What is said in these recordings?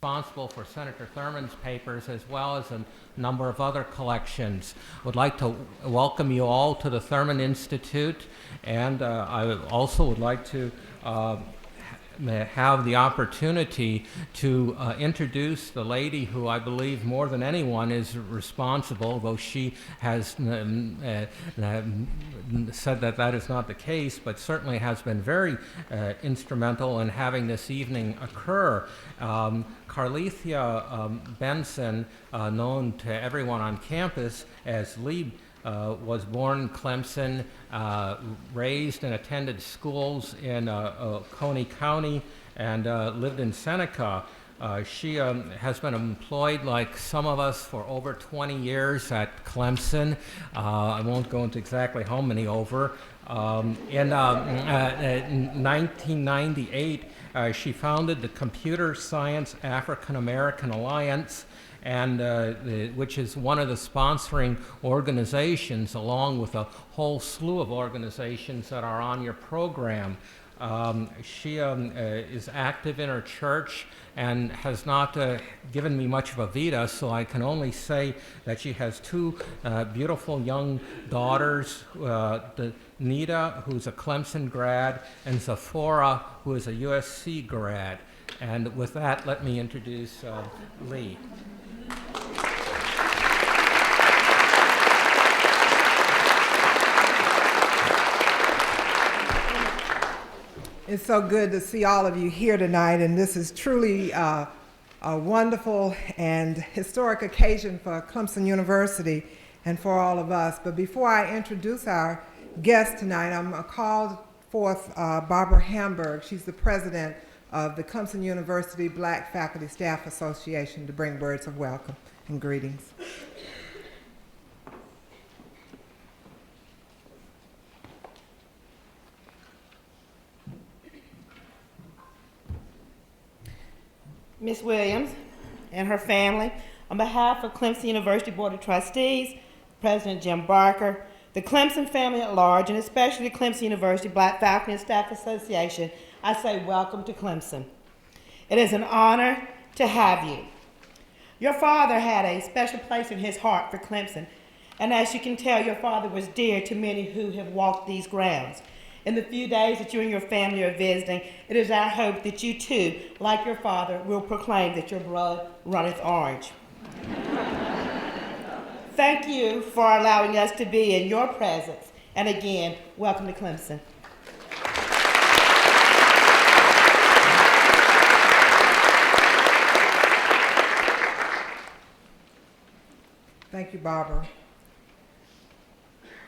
responsible for Senator Thurman's papers as well as a number of other collections. Would like to welcome you all to the Thurman Institute, and I also would like to have the opportunity to introduce the lady who I believe more than anyone is responsible, though she has said that that is not the case, but certainly has been very instrumental in having this evening occur. Carlethia Benson, known to everyone on campus as Lee, was born in Clemson, raised and attended schools in Coney County, and lived in Seneca. She has been employed, like some of us, for over 20 years at Clemson. I won't go into exactly how many over. In 1998, she founded the Computer Science African American Alliance, and which is one of the sponsoring organizations, along with a whole slew of organizations that are on your program. She is active in her church and has not given me much of a vita, so I can only say that she has two beautiful young daughters, Nita, who's a Clemson grad, and Zephora, who is a USC grad. And with that, let me introduce Lee. It's so good to see all of you here tonight, and this is truly a wonderful and historic occasion for Clemson University and for all of us. But before I introduce our guest tonight, I'm going to call forth Barbara Hamburg. She's the president of the Clemson University Black Faculty Staff Association, to bring words of welcome and greetings. Ms. Williams and her family, on behalf of Clemson University Board of Trustees, President Jim Barker, the Clemson family at large, and especially the Clemson University Black Faculty and Staff Association, I say welcome to Clemson. It is an honor to have you. Your father had a special place in his heart for Clemson, and as you can tell, your father was dear to many who have walked these grounds. In the few days that you and your family are visiting, it is our hope that you too, like your father, will proclaim that your blood runneth orange. Thank you for allowing us to be in your presence, and again, welcome to Clemson. Thank you, Barbara.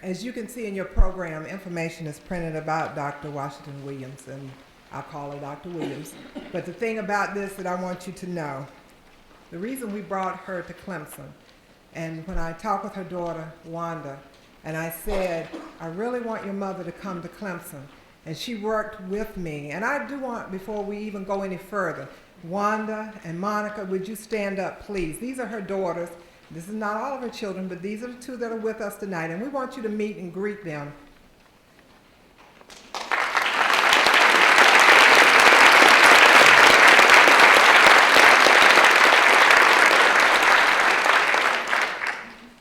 As you can see in your program, information is printed about Dr. Washington-Williams, and I'll call her Dr. Williams. But the thing about this that I want you to know, the reason we brought her to Clemson, and when I talked with her daughter, Wanda, and I said, I really want your mother to come to Clemson, and she worked with me. And I do want, before we even go any further, Wanda and Monica, would you stand up, please? These are her daughters. This is not all of her children, but these are the two that are with us tonight, and we want you to meet and greet them.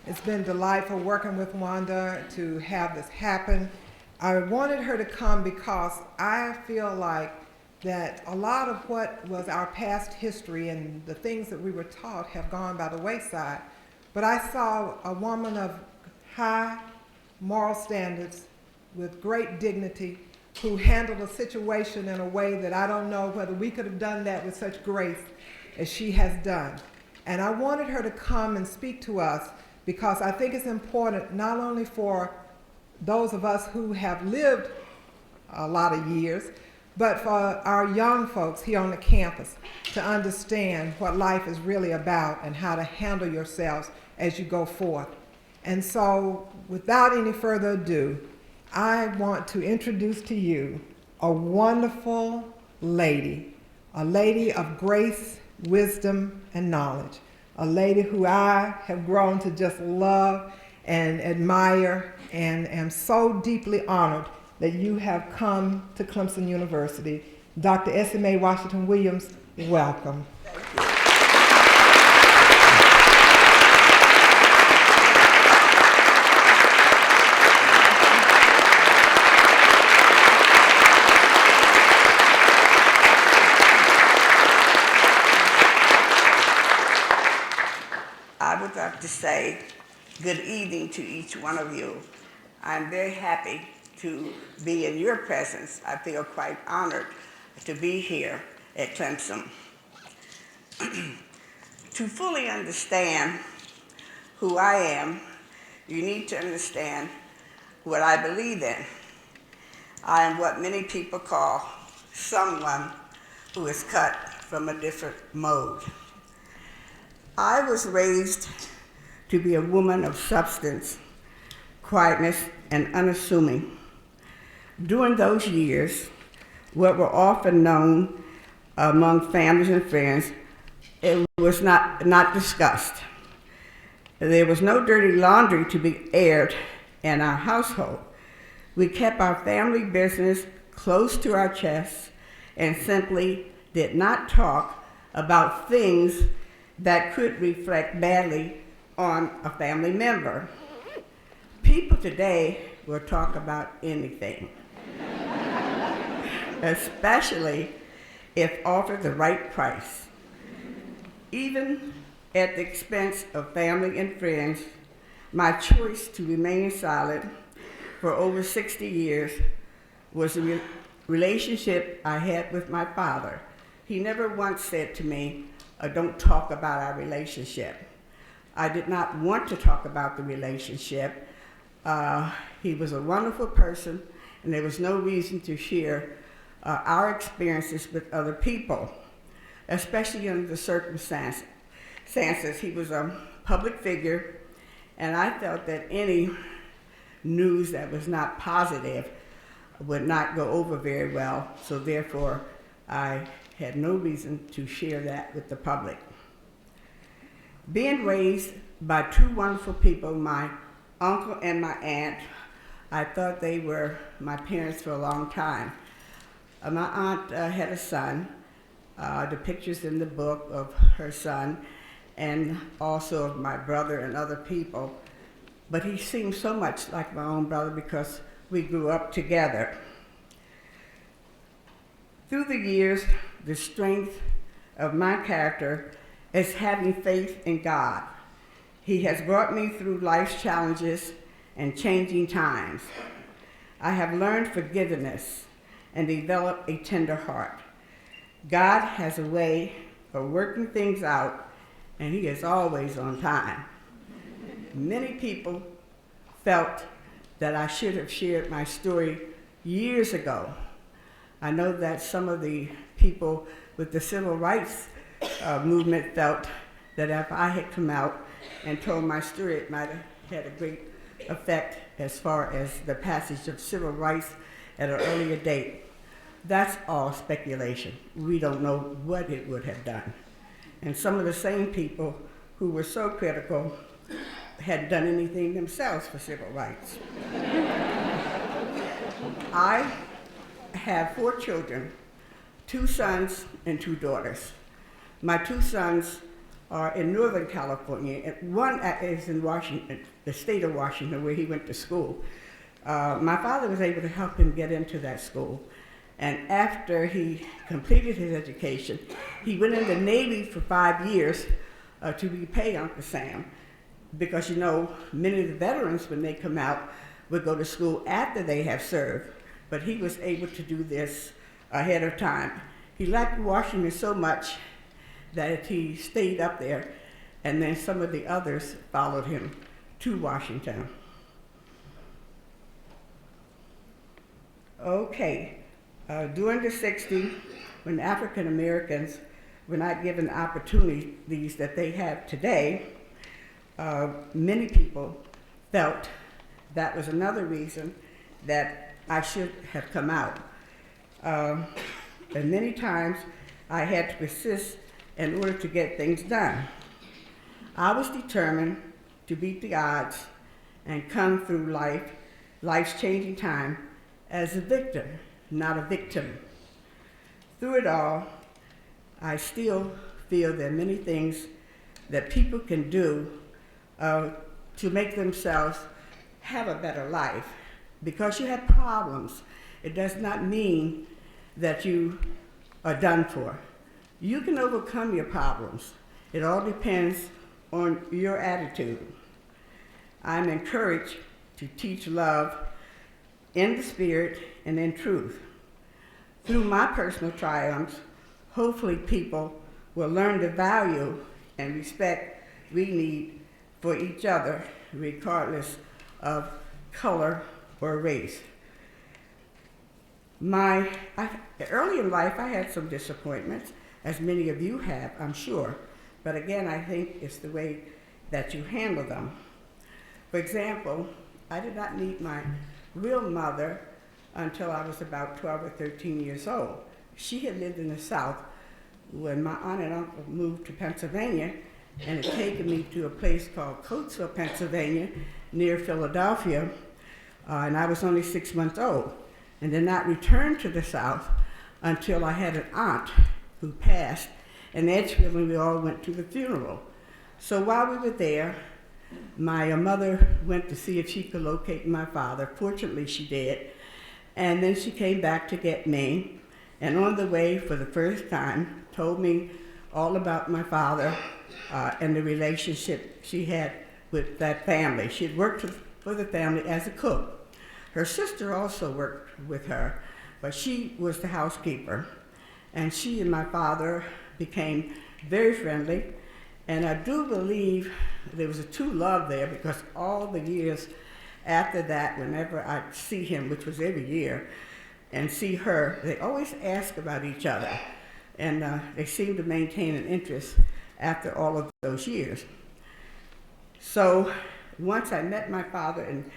It's been delightful working with Wanda to have this happen. I wanted her to come because I feel like that a lot of what was our past history and the things that we were taught have gone by the wayside. But I saw a woman of high moral standards with great dignity who handled a situation in a way that I don't know whether we could have done that with such grace as she has done. And I wanted her to come and speak to us because I think it's important not only for those of us who have lived a lot of years, but for our young folks here on the campus to understand what life is really about and how to handle yourselves as you go forth. And so, without any further ado, I want to introduce to you a wonderful lady, a lady of grace, wisdom, and knowledge, a lady who I have grown to just love and admire, and am so deeply honored that you have come to Clemson University. Dr. Essie Mae Washington-Williams, welcome. Thank you. I would like to say good evening to each one of you. I'm very happy to be in your presence. I feel quite honored to be here at Clemson. To fully understand who I am, you need to understand what I believe in. I am what many people call someone who is cut from a different mode. I was raised to be a woman of substance, quietness, and unassuming. During those years, what were often known among families and friends, it was not discussed. There was no dirty laundry to be aired in our household. We kept our family business close to our chests and simply did not talk about things that could reflect badly on a family member. People today will talk about anything, especially if offered the right price. Even at the expense of family and friends, my choice to remain silent for over 60 years was a relationship I had with my father. He never once said to me, don't talk about our relationship. I did not want to talk about the relationship. He was a wonderful person, and there was no reason to share our experiences with other people, especially under the circumstances. He was a public figure, and I felt that any news that was not positive would not go over very well, so therefore I had no reason to share that with the public. Being raised by two wonderful people, my uncle and my aunt, I thought they were my parents for a long time. My aunt had a son, the pictures in the book of her son, and also of my brother and other people, but he seemed so much like my own brother because we grew up together. Through the years, the strength of my character is having faith in God. He has brought me through life's challenges and changing times. I have learned forgiveness and developed a tender heart. God has a way of working things out, and He is always on time. Many people felt that I should have shared my story years ago. I know that some of the people with the civil rights movement felt that if I had come out and told my story, it might have had a great effect as far as the passage of civil rights at an earlier date. That's all speculation. We don't know what it would have done. And some of the same people who were so critical hadn't done anything themselves for civil rights. I have 4 children, 2 sons and 2 daughters. My 2 sons are in Northern California, and one is in Washington, the state of Washington, where he went to school. My father was able to help him get into that school. And after he completed his education, he went in the Navy for 5 years to repay Uncle Sam. Because, you know, many of the veterans, when they come out, would go to school after they have served. But he was able to do this ahead of time. He liked Washington so much that he stayed up there, and then some of the others followed him to Washington. Okay. During the 60s, when African Americans were not given the opportunities that they have today, many people felt that was another reason that I should have come out. And many times I had to persist in order to get things done. I was determined to beat the odds and come through life's changing time as a victor, not a victim. Through it all, I still feel there are many things that people can do to make themselves have a better life. Because you have problems, it does not mean that you are done for. You can overcome your problems. It all depends on your attitude. I'm encouraged to teach love in the spirit and in truth. Through my personal triumphs, hopefully people will learn the value and respect we need for each other, regardless of color or race. Early in life, I had some disappointments, as many of you have, I'm sure. But again, I think it's the way that you handle them. For example, I did not meet my real mother until I was about 12 or 13 years old. She had lived in the South when my aunt and uncle moved to Pennsylvania, and had taken me to a place called Coatesville, Pennsylvania, near Philadelphia, and I was only 6 months old, and did not return to the South until I had an aunt who passed in Edgefield, and we all went to the funeral. So while we were there, my mother went to see if she could locate my father. Fortunately, she did. And then she came back to get me, and on the way, for the first time, told me all about my father and the relationship she had with that family. She had worked for the family as a cook. Her sister also worked with her, but she was the housekeeper. And she and my father became very friendly, and I do believe there was a true love there, because all the years after that, whenever I see him, which was every year, and see her, they always ask about each other, and they seem to maintain an interest after all of those years. So once I met my father in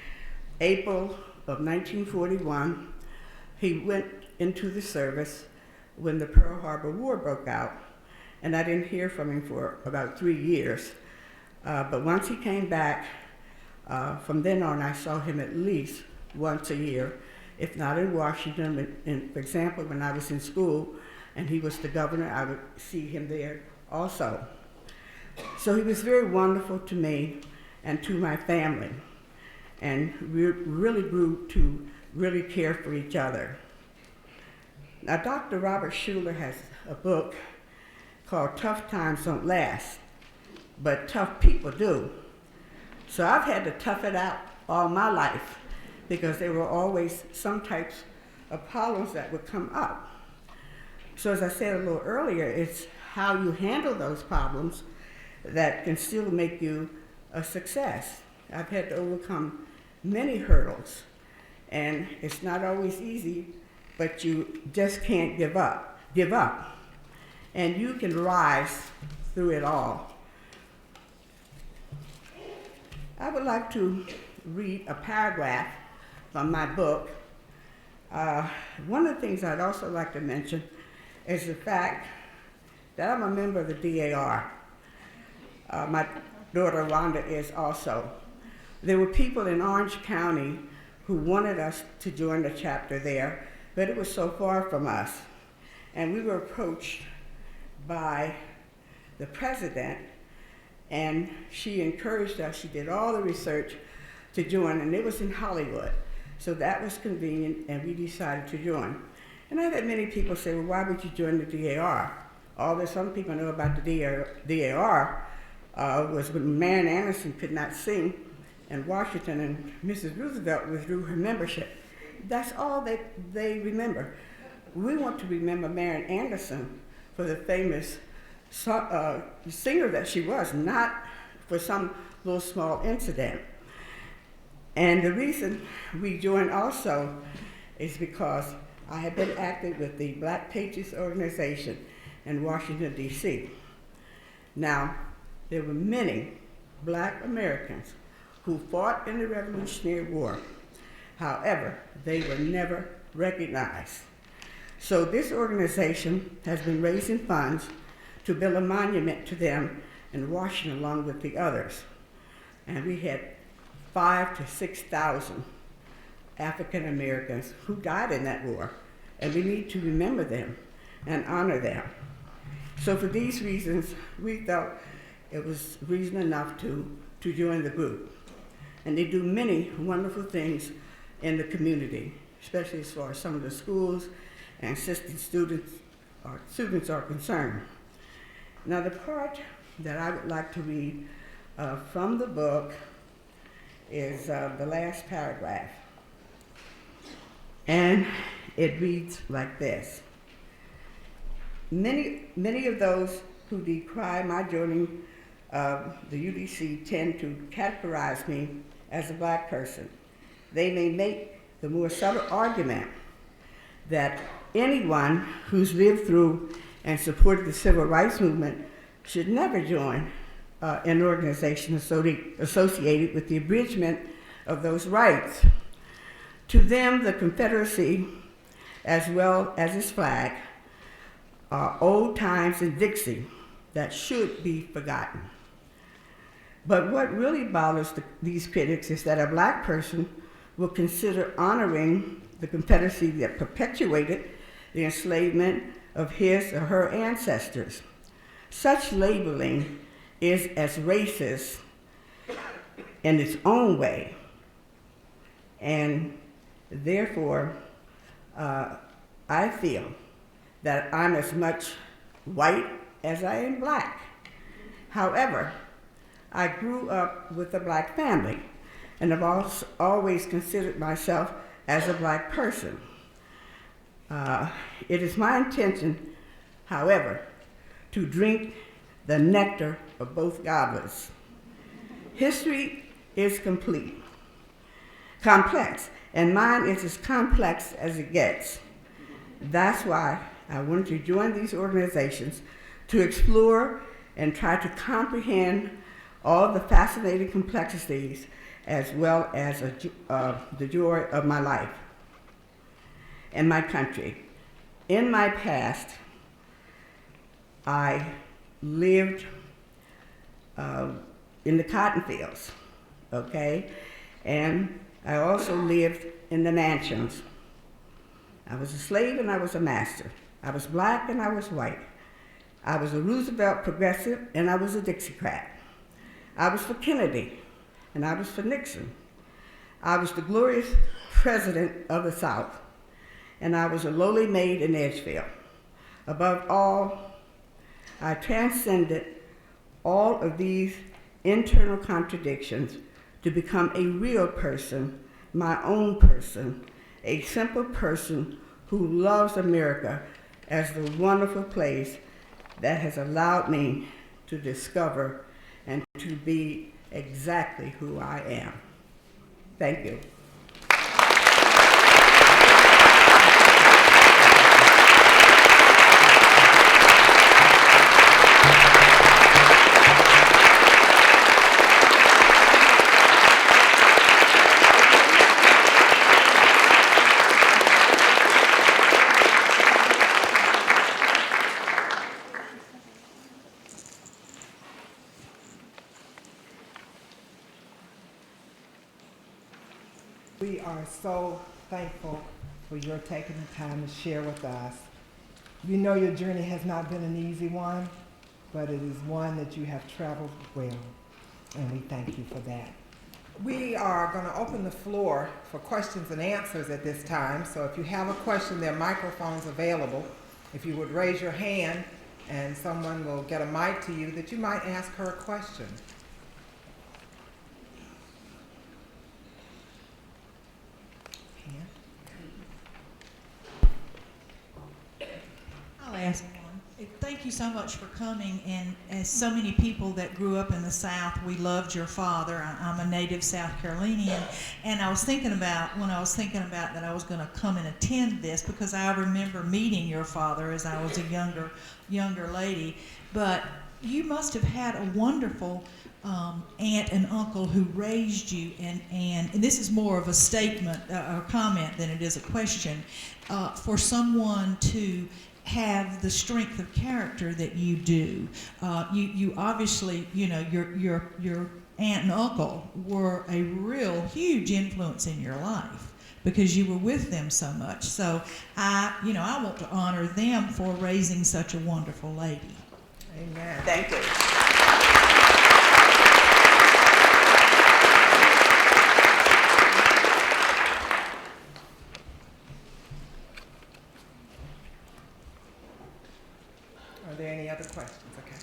April of 1941, he went into the service when the Pearl Harbor War broke out, and I didn't hear from him for about 3 years. But once he came back, from then on, I saw him at least once a year, if not in Washington. For example, when I was in school and he was the governor, I would see him there also. So he was very wonderful to me and to my family, and we really grew to really care for each other. Now, Dr. Robert Schuller has a book called Tough Times Don't Last, but Tough People Do. So I've had to tough it out all my life, because there were always some types of problems that would come up. So as I said a little earlier, it's how you handle those problems that can still make you a success. I've had to overcome many hurdles, and it's not always easy, but you just can't give up. And you can rise through it all. I would like to read a paragraph from my book. One of the things I'd also like to mention is the fact that I'm a member of the DAR. My daughter Rhonda is also. There were people in Orange County who wanted us to join the chapter there, but it was so far from us. And we were approached by the president, and she encouraged us. She did all the research to join, and it was in Hollywood. So that was convenient, and we decided to join. And I've had many people say, well, why would you join the DAR? All that some people know about the DAR was when Marian Anderson could not sing in Washington, and Mrs. Roosevelt withdrew her membership. That's all they remember. We want to remember Marian Anderson for the famous singer that she was, not for some little small incident. And the reason we joined also is because I had been active with the Black Patriots organization in Washington, D.C. Now, there were many Black Americans who fought in the Revolutionary War. However, they were never recognized. So this organization has been raising funds to build a monument to them in Washington along with the others. And we had 5,000 to 6,000 African Americans who died in that war, and we need to remember them and honor them. So for these reasons, we felt it was reason enough to join the group. And they do many wonderful things in the community, especially as far as some of the schools and assisting students are concerned. Now the part that I would like to read from the book is the last paragraph. And it reads like this. Many of those who decry my joining the UDC tend to categorize me as a black person. They may make the more subtle argument that anyone who's lived through and supported the civil rights movement should never join an organization associated with the abridgment of those rights. To them, the Confederacy, as well as its flag, are old times in Dixie that should be forgotten. But what really bothers these critics is that a black person will consider honoring the Confederacy that perpetuated the enslavement of his or her ancestors. Such labeling is as racist in its own way, and therefore I feel that I'm as much white as I am black. However, I grew up with a black family, and I've always considered myself as a black person. It is my intention, however, to drink the nectar of both goblets. History is complex, and mine is as complex as it gets. That's why I wanted to join these organizations to explore and try to comprehend all the fascinating complexities as well as the joy of my life and my country. In my past, I lived in the cotton fields, okay? And I also lived in the mansions. I was a slave and I was a master. I was black and I was white. I was a Roosevelt progressive and I was a Dixiecrat. I was for Kennedy and I was for Nixon. I was the glorious president of the South, and I was a lowly maid in Edgefield. Above all, I transcended all of these internal contradictions to become a real person, my own person, a simple person who loves America as the wonderful place that has allowed me to discover and to be exactly who I am. Thank you. We are so thankful for your taking the time to share with us. We know your journey has not been an easy one, but it is one that you have traveled well, and we thank you for that. We are going to open the floor for questions and answers at this time, so if you have a question, there are microphones available. If you would raise your hand and someone will get a mic to you, that you might ask her a question. I'll ask one. Thank you so much for coming, and as so many people that grew up in the South, we loved your father. I'm a native South Carolinian, and I was thinking about, when I was thinking about that I was going to come and attend this, because I remember meeting your father as I was a younger lady, but you must have had a wonderful aunt and uncle who raised you, and this is more of a statement or comment than it is a question, for someone to have the strength of character that you do. You obviously, you know, your aunt and uncle were a real huge influence in your life because you were with them so much. So I want to honor them for raising such a wonderful lady. Amen. Thank you. Are there any other questions? Okay.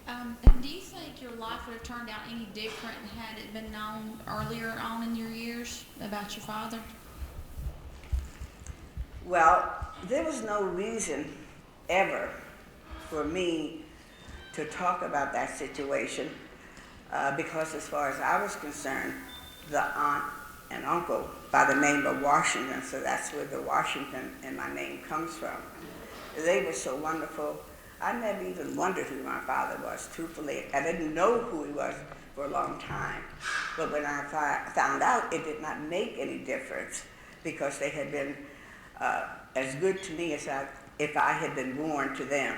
And do you think think your life would have turned out any different had it been known earlier on in your years about your father? Well, there was no reason ever for me to talk about that situation because as far as I was concerned, the aunt and uncle by the name of Washington, so that's where the Washington in my name comes from. They were so wonderful. I never even wondered who my father was, truthfully. I didn't know who he was for a long time. But when I found out, it did not make any difference because they had been as good to me as if I had been born to them.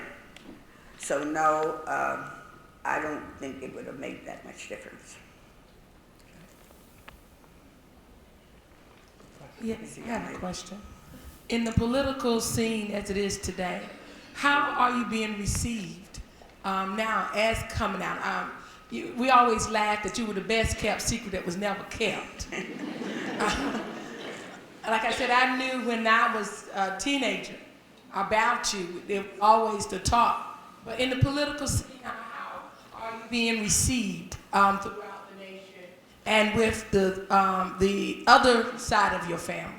So no, I don't think it would have made that much difference. Yes, I have a question. In the political scene as it is today, how are you being received now as coming out? We always laughed that you were the best kept secret that was never kept. Like I said, I knew when I was a teenager about you. There was always the talk. But in the political scene, how are you being received throughout the nation and with the other side of your family?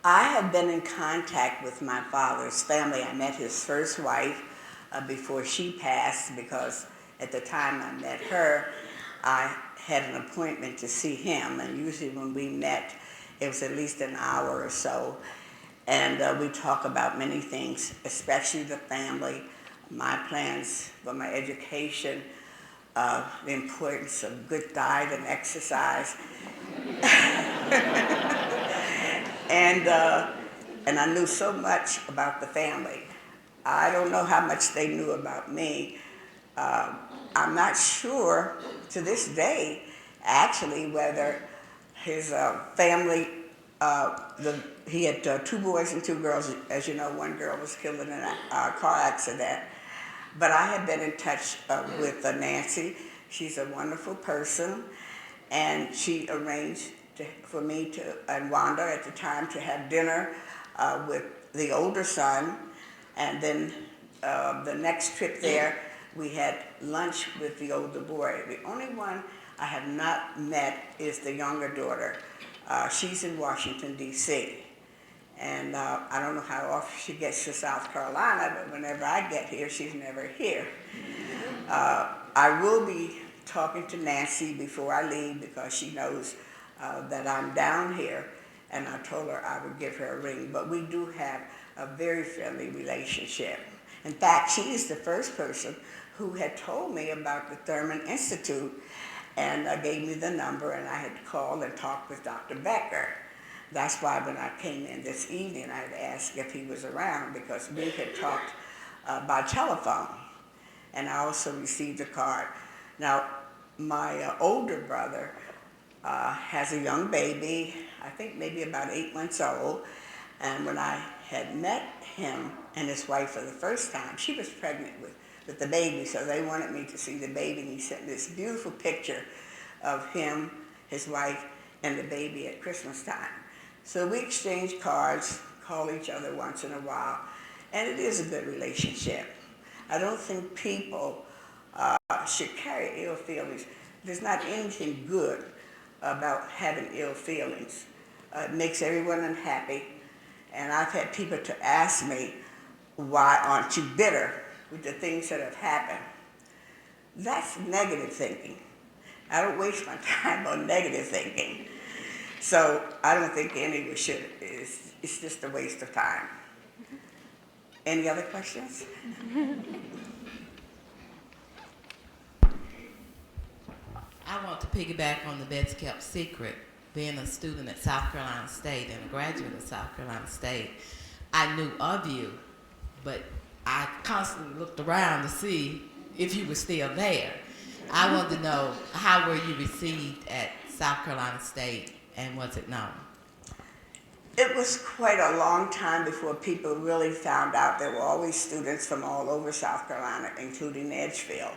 I have been in contact with my father's family. I met his first wife before she passed because at the time I met her, I had an appointment to see him. And usually when we met, it was at least an hour or so. And we talk about many things, especially the family, my plans for my education, the importance of good diet and exercise. And I knew so much about the family. I don't know how much they knew about me. I'm not sure to this day, actually, whether his family, he had 2 boys and 2 girls. As you know, 1 girl was killed in a car accident. But I had been in touch with Nancy. She's a wonderful person. And she arranged for me and Wanda at the time to have dinner with the older son. And then the next trip there, we had lunch with the older boy. The only one I have not met is the younger daughter. She's in Washington, D.C. And I don't know how often she gets to South Carolina, but whenever I get here, she's never here. I will be talking to Nancy before I leave because she knows that I'm down here, and I told her I would give her a ring. But we do have a very friendly relationship. In fact, she is the first person who had told me about the Thurman Institute and gave me the number, and I had called and talked with Dr. Becker. That's why when I came in this evening, I had asked if he was around because we had talked by telephone, and I also received a card. Now, my older brother has a young baby, I think maybe about 8 months old, and when I had met him and his wife for the first time, she was pregnant with the baby, so they wanted me to see the baby, and he sent this beautiful picture of him, his wife, and the baby at Christmas time. So we exchange cards, call each other once in a while, and it is a good relationship. I don't think people should carry ill feelings. There's not anything good about having ill feelings. It makes everyone unhappy, and I've had people to ask me, why aren't you bitter with the things that have happened? That's negative thinking. I don't waste my time on negative thinking. So I don't think anyone should. It's just a waste of time. Any other questions? I want to piggyback on the best kept secret. Being a student at South Carolina State and a graduate of South Carolina State, I knew of you, but I constantly looked around to see if you were still there. I wanted to know, how were you received at South Carolina State, and was it known? It was quite a long time before people really found out. There were always students from all over South Carolina, including Edgefield.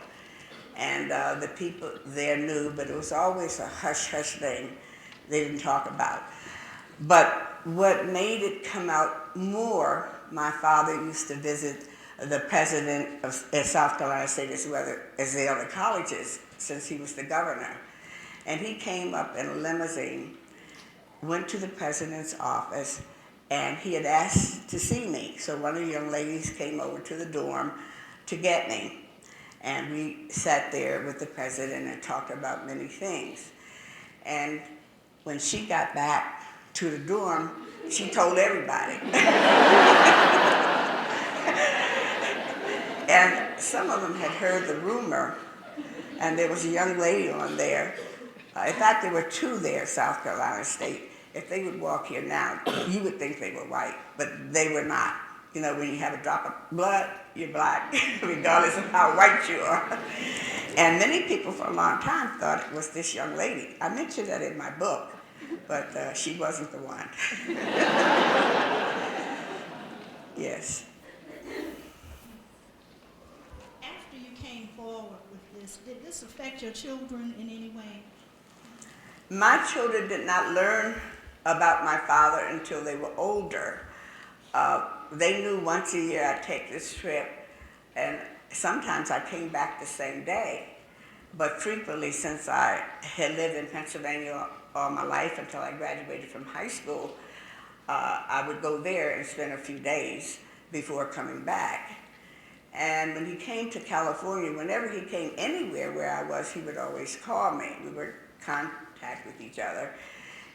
And the people there knew, but it was always a hush-hush thing they didn't talk about. But what made it come out more, my father used to visit the president of South Carolina State as well as the other colleges since he was the governor. And he came up in a limousine, went to the president's office, and he had asked to see me. So one of the young ladies came over to the dorm to get me. And we sat there with the president and talked about many things. And when she got back to the dorm, she told everybody. And some of them had heard the rumor, and there was a young lady on there. In fact, there were two there, South Carolina State. If they would walk here now, you would think they were white, but they were not. You know, when you have a drop of blood, you're black, regardless of how white you are. And many people for a long time thought it was this young lady. I mentioned that in my book, but she wasn't the one. Yes. After you came forward with this, did this affect your children in any way? My children did not learn about my father until they were older. They knew once a year I'd take this trip, and sometimes I came back the same day. But frequently, since I had lived in Pennsylvania all my life until I graduated from high school, I would go there and spend a few days before coming back. And when he came to California, whenever he came anywhere where I was, he would always call me. We were in contact with each other.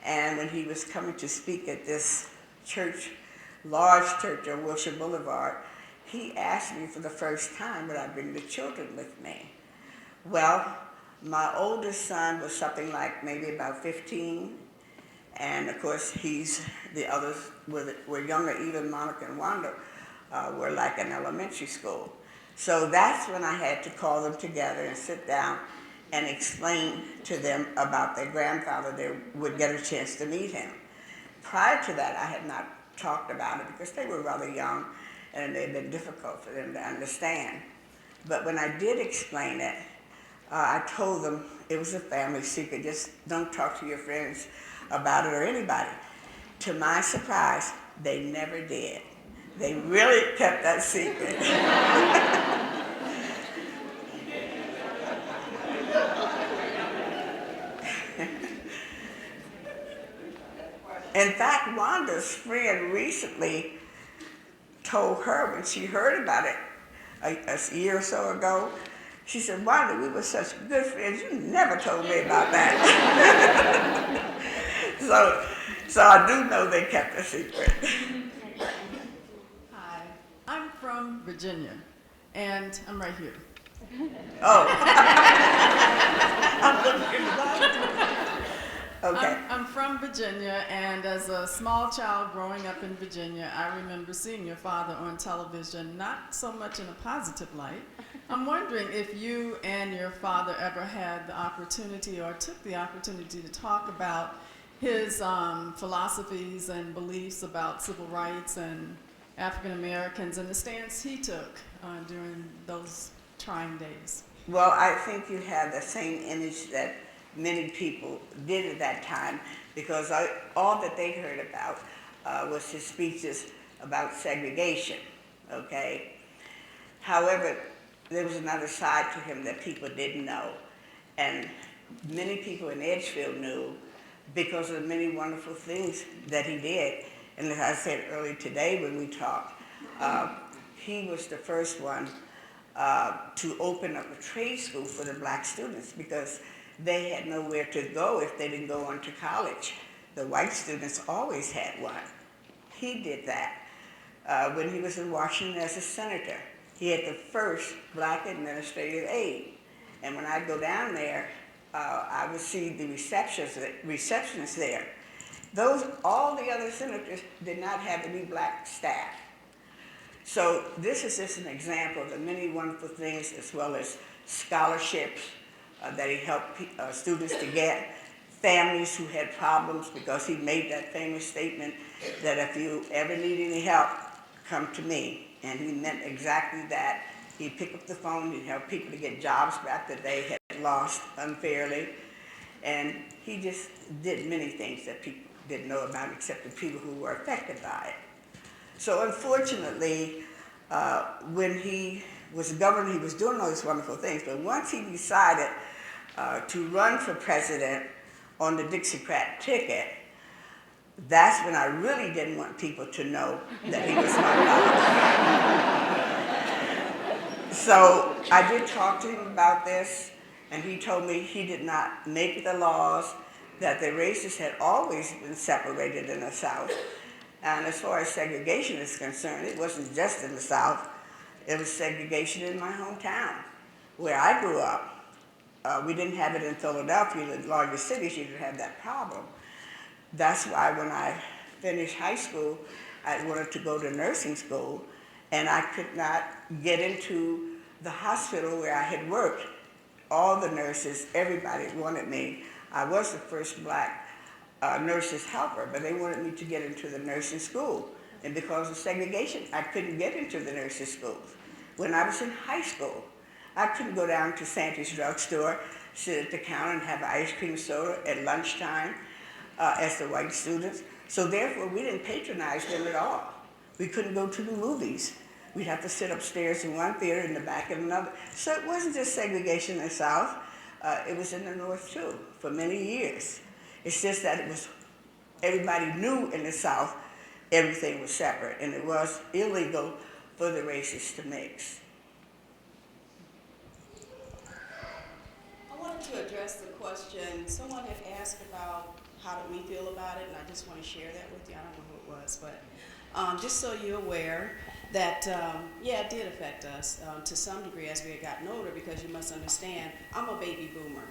And when he was coming to speak at this church, large church on Wilshire Boulevard, he asked me for the first time would I bring the children with me. Well, my oldest son was something like maybe about 15, and of course the others were younger. Even Monica and Wanda were like in elementary school. So that's when I had to call them together and sit down and explain to them about their grandfather. They would get a chance to meet him. Prior to that, I had not talked about it because they were rather young and it had been difficult for them to understand. But when I did explain it, I told them it was a family secret. Just don't talk to your friends about it or anybody. To my surprise, they never did. They really kept that secret. In fact, Wanda's friend recently told her when she heard about it a year or so ago, she said, Wanda, we were such good friends, you never told me about that. So I do know they kept a secret. Hi, I'm from Virginia, and I'm right here. Oh. Okay. I'm from Virginia, and as a small child growing up in Virginia, I remember seeing your father on television, not so much in a positive light. I'm wondering if you and your father ever had the opportunity or took the opportunity to talk about his philosophies and beliefs about civil rights and African Americans and the stance he took during those trying days. Well, I think you have the same image that many people did at that time, because all that they heard about was his speeches about segregation, okay? However, there was another side to him that people didn't know, and many people in Edgefield knew because of the many wonderful things that he did. And as I said earlier today when we talked, he was the first one to open up a trade school for the black students, because they had nowhere to go if they didn't go on to college. The white students always had one. He did that. When he was in Washington as a senator, he had the first black administrative aide. And when I go down there, I would see the receptionists there. All the other senators did not have any black staff. So this is just an example of the many wonderful things, as well as scholarships that he helped students to get, families who had problems, because he made that famous statement that if you ever need any help, come to me. And he meant exactly that. He'd pick up the phone, he'd help people to get jobs back that they had lost unfairly. And he just did many things that people didn't know about, except the people who were affected by it. So unfortunately, When he was governor, he was doing all these wonderful things, but once he decided to run for president on the Dixiecrat ticket, that's when I really didn't want people to know that he was my father. So I did talk to him about this, and he told me he did not make the laws, that the races had always been separated in the South. And as far as segregation is concerned, it wasn't just in the South, it was segregation in my hometown, where I grew up. We didn't have it in Philadelphia, the largest cities, you didn't have that problem. That's why when I finished high school, I wanted to go to nursing school, and I could not get into the hospital where I had worked. All the nurses, everybody wanted me. I was the first black nurse's helper, but they wanted me to get into the nursing school. And because of segregation, I couldn't get into the nursing schools. When I was in high school, I couldn't go down to Santa's drugstore, sit at the counter and have an ice cream soda at lunchtime as the white students. So therefore, we didn't patronize them at all. We couldn't go to the movies. We'd have to sit upstairs in one theater, in the back in another. So it wasn't just segregation in the South. It was in the North too, for many years. It's just that it was, everybody knew in the South everything was separate, and it was illegal for the races to mix. I wanted to address the question. Someone had asked about how did we feel about it, and I just want to share that with you. I don't know who it was, but just so you're aware that, yeah, it did affect us to some degree as we had gotten older, because you must understand, I'm a baby boomer.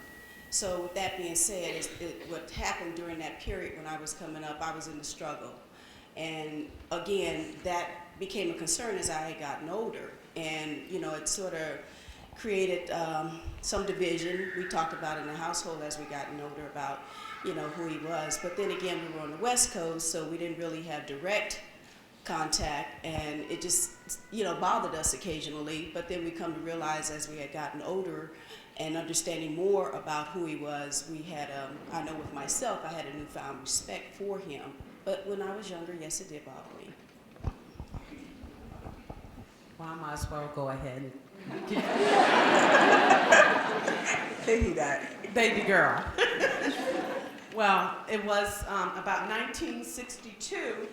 So with that being said, what happened during that period when I was coming up, I was in the struggle. And again, that became a concern as I had gotten older. And, you know, it sort of created some division. We talked about in the household as we gotten older about, you know, who he was. But then again, we were on the West Coast, so we didn't really have direct contact, and it just, you know, bothered us occasionally. But then we come to realize as we had gotten older and understanding more about who he was, we had, I know with myself, I had a newfound respect for him. But when I was younger, yes, it did bother me. Well, I might as well go ahead and Baby that. baby girl. Well, it was about 1962.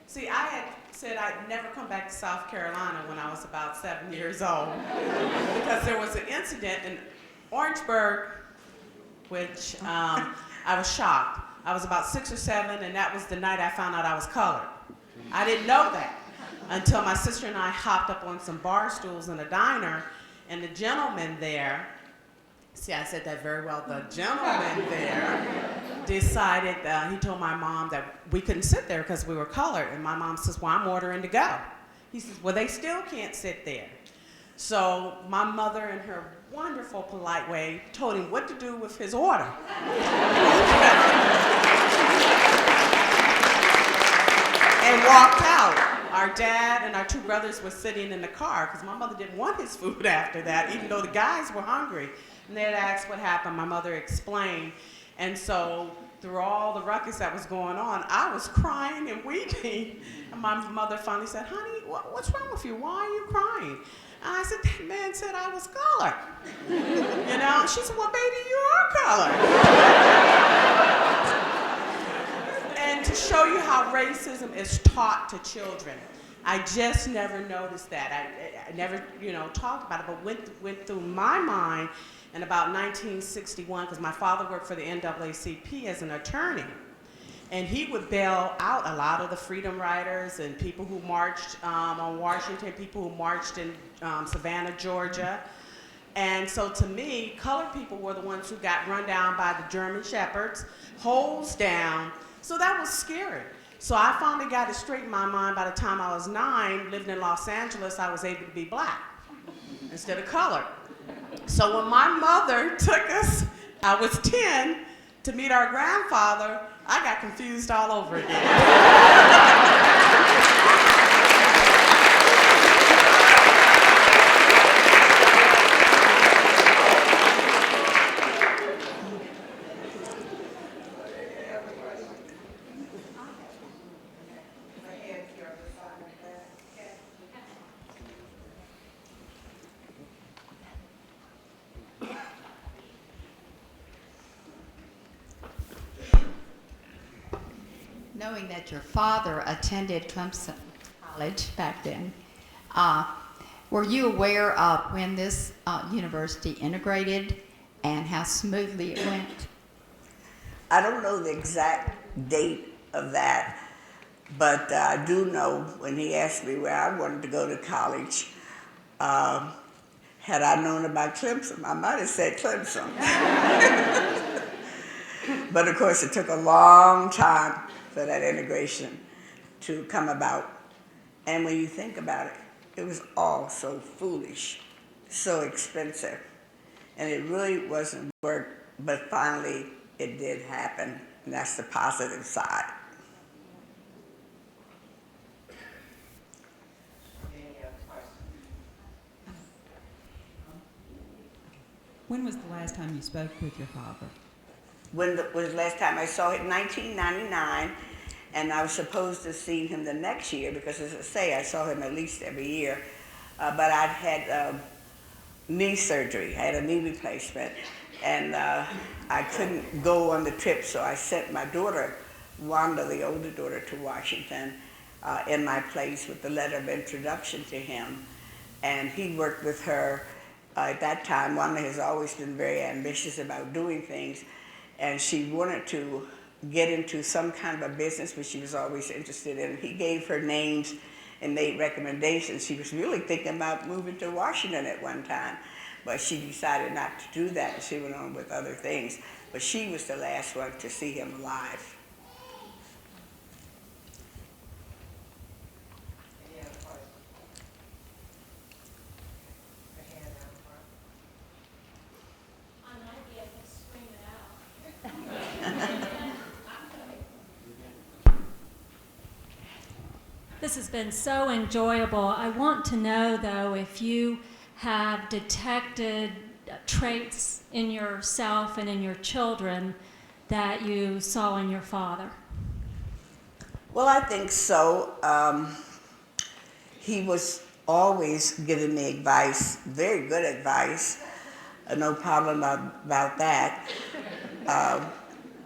See, I had said I'd never come back to South Carolina when I was about 7 years old, because there was an incident in Orangeburg, which I was shocked. I was about 6 or 7, and that was the night I found out I was colored. I didn't know that until my sister and I hopped up on some bar stools in a diner, and the gentleman there, see, I said that very well, the gentleman there decided, he told my mom that we couldn't sit there because we were colored, and my mom says, well, I'm ordering to go. He says, well, they still can't sit there. So my mother, in her wonderful, polite way, told him what to do with his order. And walked out. Our dad and our 2 brothers were sitting in the car because my mother didn't want his food after that, even though the guys were hungry. And they had asked what happened. My mother explained. And so through all the ruckus that was going on, I was crying and weeping. And my mother finally said, honey, what's wrong with you? Why are you crying? And I said, that man said I was colored. You know, and she said, well, baby, you are colored. And to show you how racism is taught to children, I just never noticed that. I never, you know, talked about it, but went through my mind in about 1961, because my father worked for the NAACP as an attorney. And he would bail out a lot of the freedom riders and people who marched on Washington, people who marched in Savannah, Georgia. And so to me, colored people were the ones who got run down by the German shepherds, hosed down. So that was scary. So I finally got it straight in my mind. By the time I was 9, living in Los Angeles, I was able to be black instead of colored. So when my mother took us, I was 10, to meet our grandfather, I got confused all over again. knowing that your father attended Clemson College back then, were you aware of when this university integrated and how smoothly it went? I don't know the exact date of that, but I do know when he asked me where I wanted to go to college, had I known about Clemson, I might have said Clemson. But of course, it took a long time for that integration to come about. And when you think about it, it was all so foolish, so expensive. And it really wasn't work, but finally it did happen, and that's the positive side. When was the last time you spoke with your father? When was the last time I saw him? 1999, and I was supposed to see him the next year because, as I say, I saw him at least every year. But I'd had knee surgery. I had a knee replacement, and I couldn't go on the trip, so I sent my daughter, Wanda, the older daughter, to Washington in my place with the letter of introduction to him. And he worked with her. At that time, Wanda has always been very ambitious about doing things, and she wanted to get into some kind of a business which she was always interested in. He gave her names and made recommendations. She was really thinking about moving to Washington at one time, but she decided not to do that, and she went on with other things. But she was the last one to see him alive. This has been so enjoyable. I want to know, though, if you have detected traits in yourself and in your children that you saw in your father. Well, I think so. He was always giving me advice, very good advice, no problem about that.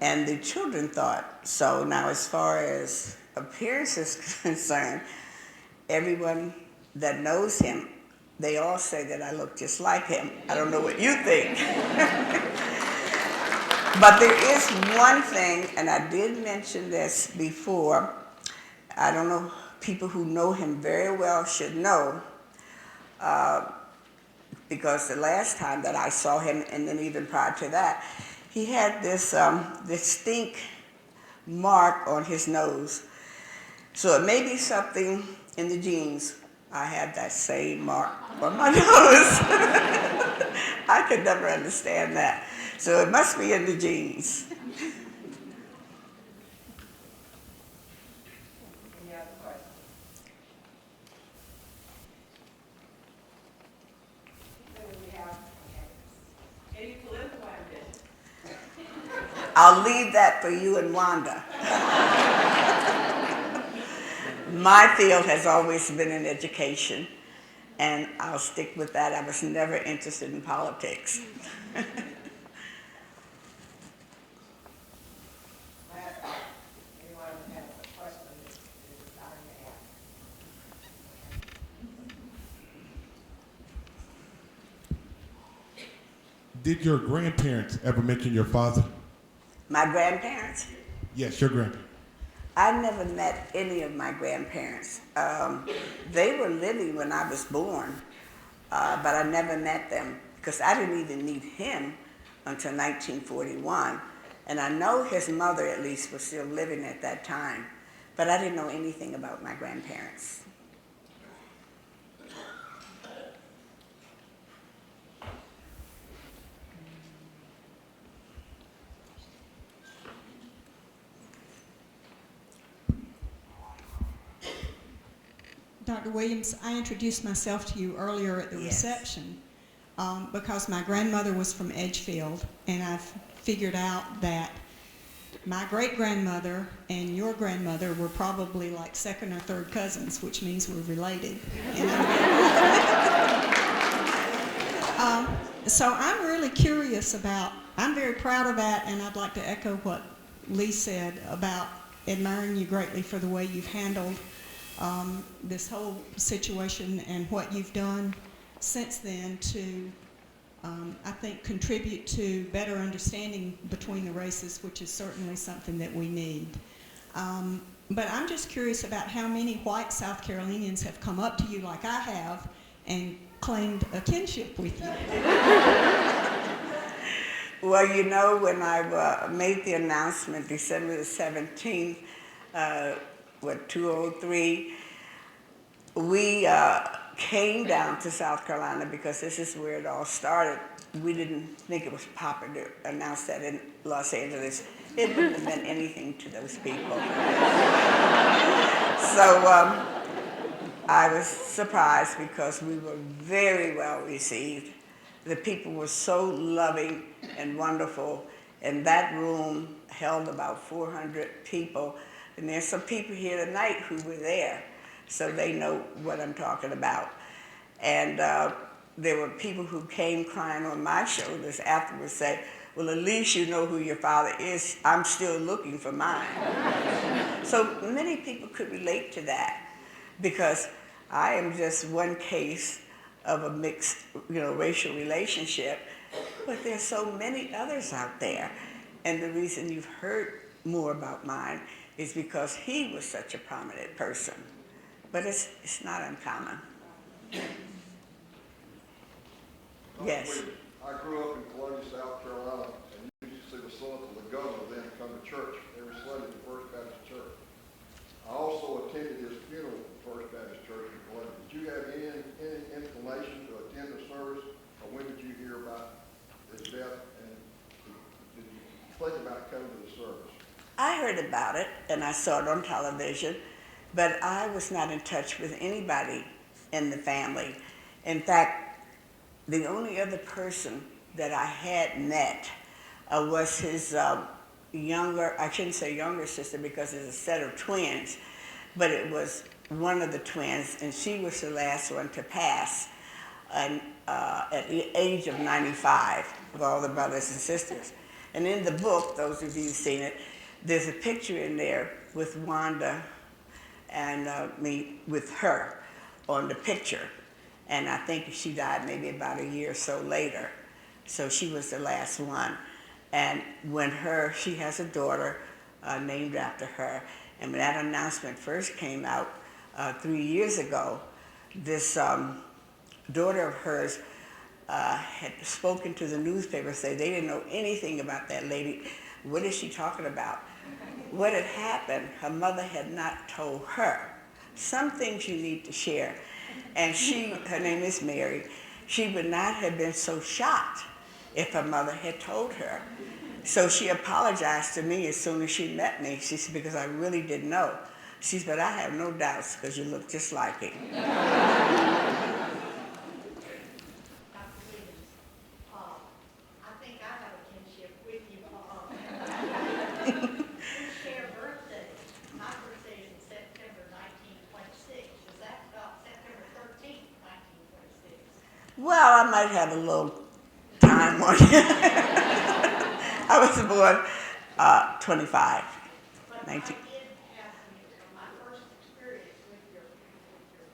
And the children thought so. Now, as far as appearance is concerned, everyone that knows him, they all say that I look just like him. I don't know what you think. But there is one thing, and I did mention this before, I don't know, people who know him very well should know, because the last time that I saw him, and then even prior to that, he had this distinct mark on his nose. So it may be something in the genes. I have that same mark on my nose. I could never understand that. So it must be in the genes. Any political ambition? I'll leave that for you and Wanda. My field has always been in education, and I'll stick with that. I was never interested in politics. Did your grandparents ever mention your father? My grandparents? Yes, your grandparents. I never met any of my grandparents. They were living when I was born, but I never met them because I didn't even meet him until 1941. And I know his mother, at least, was still living at that time, but I didn't know anything about my grandparents. Dr. Williams, I introduced myself to you earlier at the reception because my grandmother was from Edgefield, and I've figured out that my great-grandmother and your grandmother were probably like second or third cousins, which means we're related. So I'm really curious about, I'm very proud of that, and I'd like to echo what Lee said about admiring you greatly for the way you've handled this whole situation and what you've done since then to, I think, contribute to better understanding between the races, which is certainly something that we need. But I'm just curious about how many white South Carolinians have come up to you like I have and claimed a kinship with you. Well, you know, when I made the announcement December the 17th, 2003, we came down to South Carolina because this is where it all started. We didn't think it was proper to announce that in Los Angeles. It wouldn't have meant anything to those people. So I was surprised because we were very well received. The people were so loving and wonderful, and that room held about 400 people. And there's some people here tonight who were there, so they know what I'm talking about. And there were people who came crying on my shoulders afterwards, say, well, at least you know who your father is. I'm still looking for mine. So many people could relate to that because I am just one case of a mixed, racial relationship, but there's so many others out there. And the reason you've heard more about mine is because he was such a prominent person. But it's not uncommon. Yes. I grew up in Columbia, South Carolina, and used to see the son of the governor then come to church every Sunday at the First Baptist Church. I also attended his funeral at the First Baptist Church in Columbia. Did you have any inclination to attend the service, or when did you hear about his death, and did you think about coming to the service? I heard about it, and I saw it on television, but I was not in touch with anybody in the family. In fact, the only other person that I had met was his younger, I shouldn't say younger sister because it's a set of twins, but it was one of the twins, and she was the last one to pass at the age of 95 of all the brothers and sisters. And in the book, those of you who've seen it, there's a picture in there with Wanda and me with her on the picture. And I think she died maybe about a year or so later. So she was the last one. And when she has a daughter named after her. And when that announcement first came out 3 years ago, this daughter of hers had spoken to the newspaper, say they didn't know anything about that lady. What is she talking about? What had happened, her mother had not told her. Some things you need to share. And her name is Mary, she would not have been so shocked if her mother had told her. So she apologized to me as soon as she met me. She said, because I really didn't know. She said, but I have no doubts because you look just like him. Well, I might have a little time on you. I was born 25, 19. My first experience with your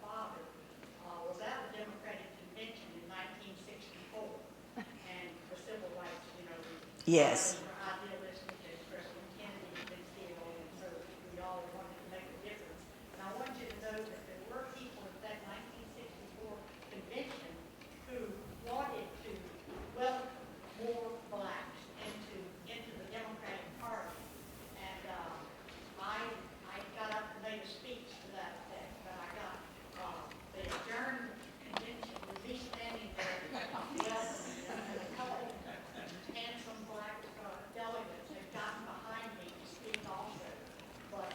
father was at the Democratic Convention in 1964, and the civil rights, Yes. idealistic as President Kennedy had been still, and so we all wanted to make a difference. And I want you to know that there were people at that 1964 convention who wanted to welcome more blacks into the Democratic Party. And I got up and made a speech to that effect, but I got the adjourned convention with me standing there welcoming them, and a couple handsome black delegates had gotten behind me to speak also. But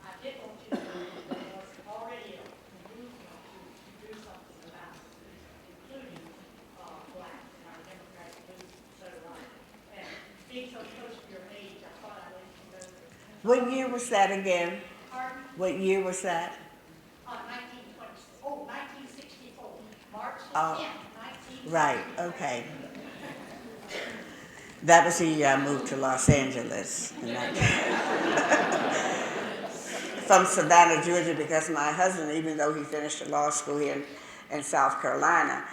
I did want you to know that there was already a movement to do something about it, including blacks in our Democratic movement. So, and being so close to your age, I thought I'd let you know that. What year was that again? Pardon? What year was that? 1964, March the Oh, 10th, 1964. right, okay. That was the year I moved to Los Angeles. from Savannah, Georgia, because my husband, even though he finished law school here in South Carolina,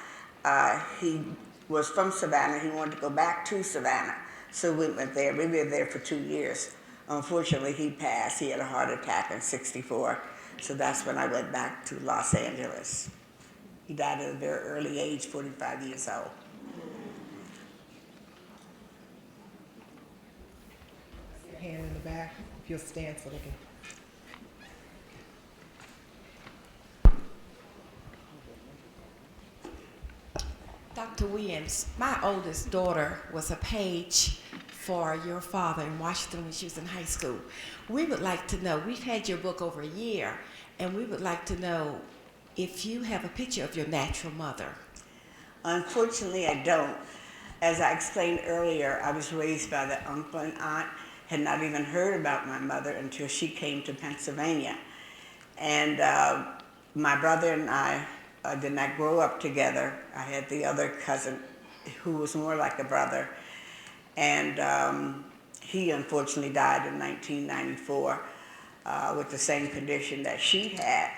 he was from Savannah. He wanted to go back to Savannah. So we went there. We lived there for 2 years. Unfortunately, he passed. He had a heart attack in '64. So that's when I went back to Los Angeles. He died at a very early age, 45 years old. Your hand in the back, if you'll stand so they can. Dr. Williams, my oldest daughter was a page for your father in Washington when she was in high school. We would like to know, we've had your book over a year, and we would like to know if you have a picture of your natural mother. Unfortunately, I don't. As I explained earlier, I was raised by the uncle and aunt, had not even heard about my mother until she came to Pennsylvania. And my brother and I did not grow up together. I had the other cousin who was more like a brother. And he unfortunately died in 1994 with the same condition that she had.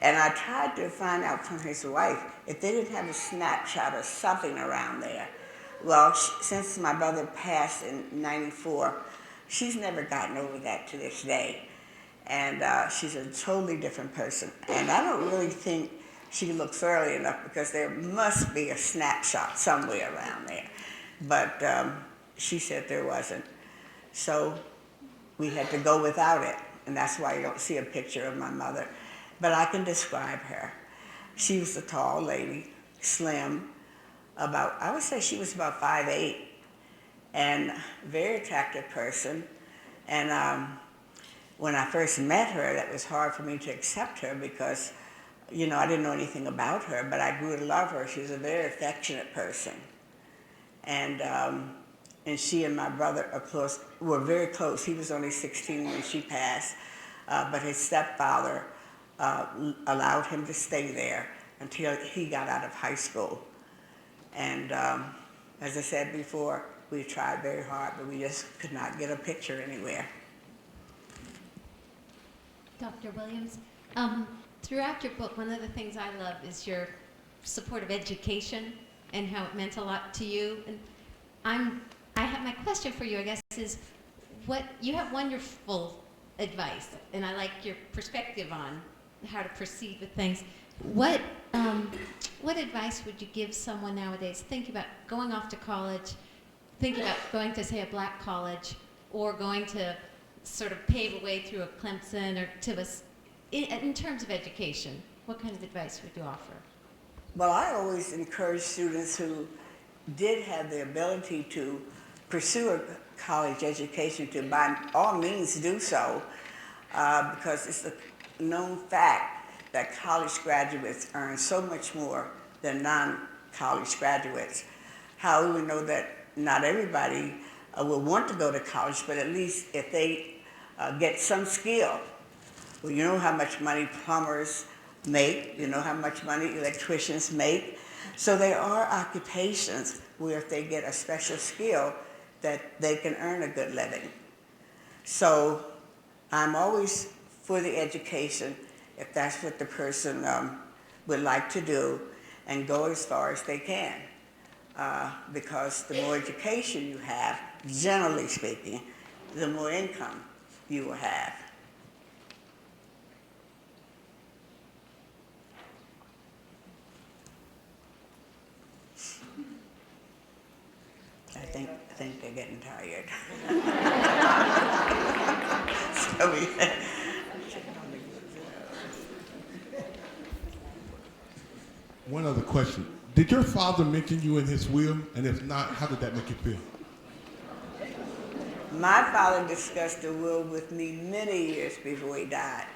And I tried to find out from his wife if they didn't have a snapshot or something around there. Well, since my brother passed in '94, she's never gotten over that to this day. And she's a totally different person. And I don't really think she looks early enough because there must be a snapshot somewhere around there. But she said there wasn't. So we had to go without it. And that's why you don't see a picture of my mother. But I can describe her. She was a tall lady, slim, I would say she was about 5'8", and very attractive person. And when I first met her, that was hard for me to accept her because, you know, I didn't know anything about her, but I grew to love her. She was a very affectionate person. And she and my brother, of course, were very close. He was only 16 when she passed, but his stepfather allowed him to stay there until he got out of high school. And as I said before, we tried very hard, but we just could not get a picture anywhere. Dr. Williams, throughout your book, one of the things I love is your support of education and how it meant a lot to you. And my question for you, I guess, is you have wonderful advice, and I like your perspective on how to proceed with things. What advice would you give someone nowadays thinking about going off to college, thinking about going to, say, a black college, or going to sort of pave a way through a Clemson or to in terms of education? What kind of advice would you offer? Well, I always encourage students who did have the ability to pursue a college education to by all means do so, because it's a known fact that college graduates earn so much more than non-college graduates. However, we know that not everybody will want to go to college, but at least if they get some skill. Well, you know how much money plumbers make, you know how much money electricians make. So there are occupations where if they get a special skill that they can earn a good living. So I'm always for the education if that's what the person would like to do, and go as far as they can. Because the more education you have, generally speaking, the more income you will have. I think they're getting tired. So One other question. Did your father mention you in his will? And if not, how did that make you feel? My father discussed the will with me many years before he died.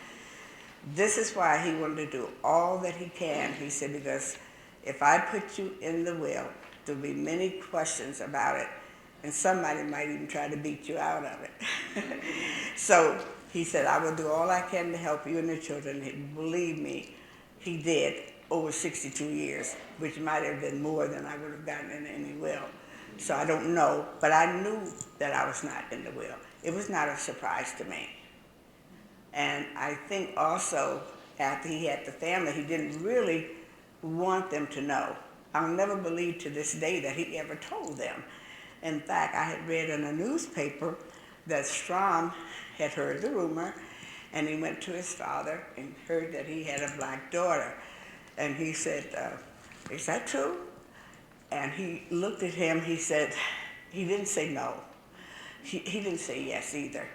This is why he wanted to do all that he can. He said, because if I put you in the will, there'll be many questions about it, and somebody might even try to beat you out of it. So he said, I will do all I can to help you and the children. And believe me, he did over 62 years, which might have been more than I would have gotten in any will. So I don't know, but I knew that I was not in the will. It was not a surprise to me. And I think also after he had the family, he didn't really want them to know. I'll never believe to this day that he ever told them. In fact, I had read in a newspaper that Strom had heard the rumor, and he went to his father and heard that he had a black daughter. And he said, is that true? And he looked at him, he said, he didn't say no. He didn't say yes either.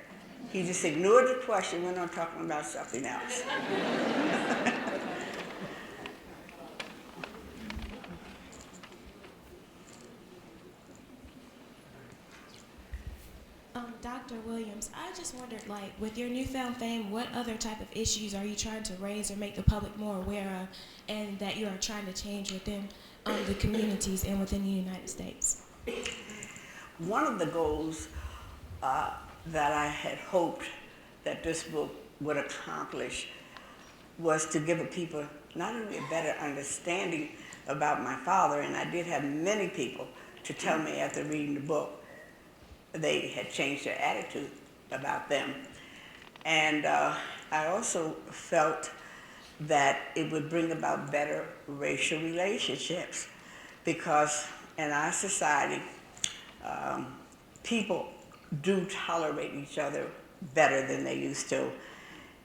He just ignored the question, went on talking about something else. Dr. Williams, I just wondered, like, with your newfound fame, what other type of issues are you trying to raise or make the public more aware of, and that you are trying to change within the communities and within the United States? One of the goals that I had hoped that this book would accomplish was to give people not only a better understanding about my father, and I did have many people to tell me after reading the book they had changed their attitude about them. And I also felt that it would bring about better racial relationships, because in our society, people do tolerate each other better than they used to.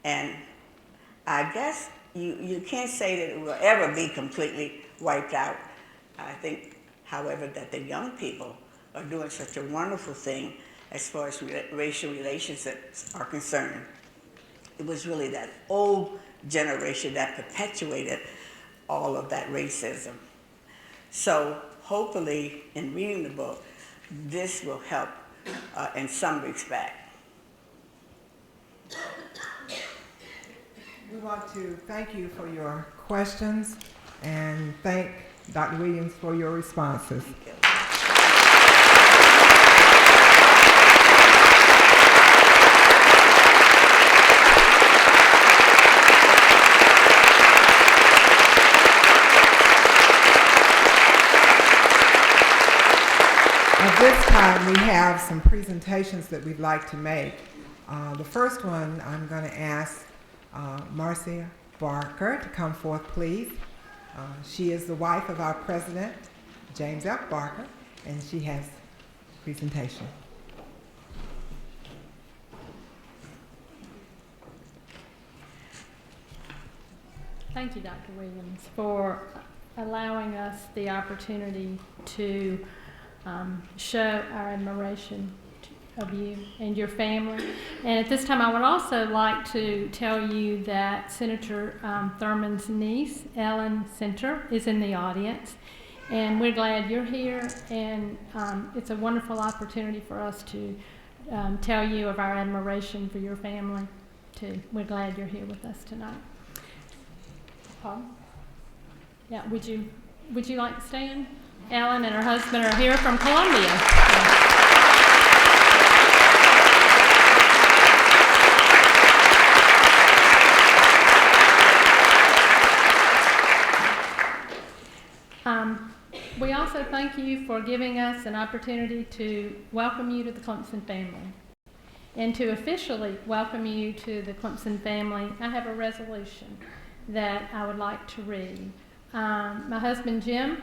And I guess you can't say that it will ever be completely wiped out. I think, however, that the young people are doing such a wonderful thing as far as racial relationships are concerned. It was really that old generation that perpetuated all of that racism. So hopefully, in reading the book, this will help in some respect. We want to thank you for your questions and thank Dr. Williams for your responses. At this time, we have some presentations that we'd like to make. The first one, I'm going to ask Marcia Barker to come forth, please. She is the wife of our president, James F. Barker, and she has a presentation. Thank you, Dr. Williams, for allowing us the opportunity to show our admiration of you and your family. And at this time, I would also like to tell you that Senator Thurman's niece, Ellen Center, is in the audience. And we're glad you're here, and it's a wonderful opportunity for us to tell you of our admiration for your family, too. We're glad you're here with us tonight. Paul? Yeah, would you like to stand? Ellen and her husband are here from Columbia. We also thank you for giving us an opportunity to welcome you to the Clemson family. And to officially welcome you to the Clemson family, I have a resolution that I would like to read. My husband Jim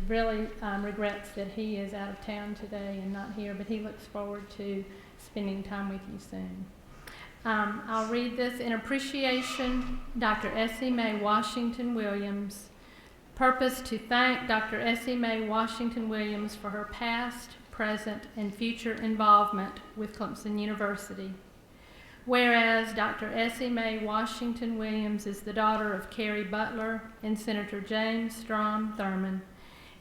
really regrets that he is out of town today and not here, but he looks forward to spending time with you soon. I'll read this in appreciation. Dr. Essie Mae Washington-Williams. Purpose: to thank Dr. Essie Mae Washington-Williams for her past, present, and future involvement with Clemson University. Whereas Dr. Essie Mae Washington-Williams is the daughter of Carrie Butler and Senator James Strom Thurman,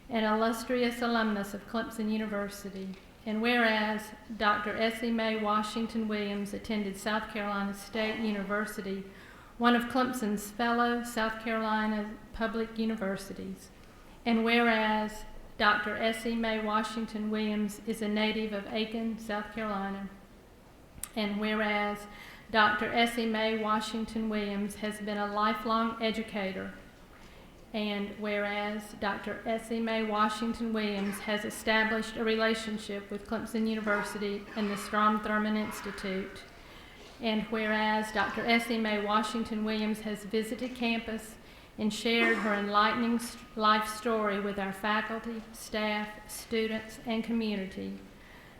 an illustrious alumnus of Clemson University. And whereas Dr. Essie Mae Washington-Williams attended South Carolina State University, one of Clemson's fellow South Carolina public universities. And whereas Dr. Essie Mae Washington-Williams is a native of Aiken, South Carolina. And whereas Dr. Essie Mae Washington-Williams has been a lifelong educator. And whereas Dr. Essie Mae Washington-Williams has established a relationship with Clemson University and the Strom Thurman Institute. And whereas Dr. Essie Mae Washington-Williams has visited campus and shared her enlightening life story with our faculty, staff, students, and community.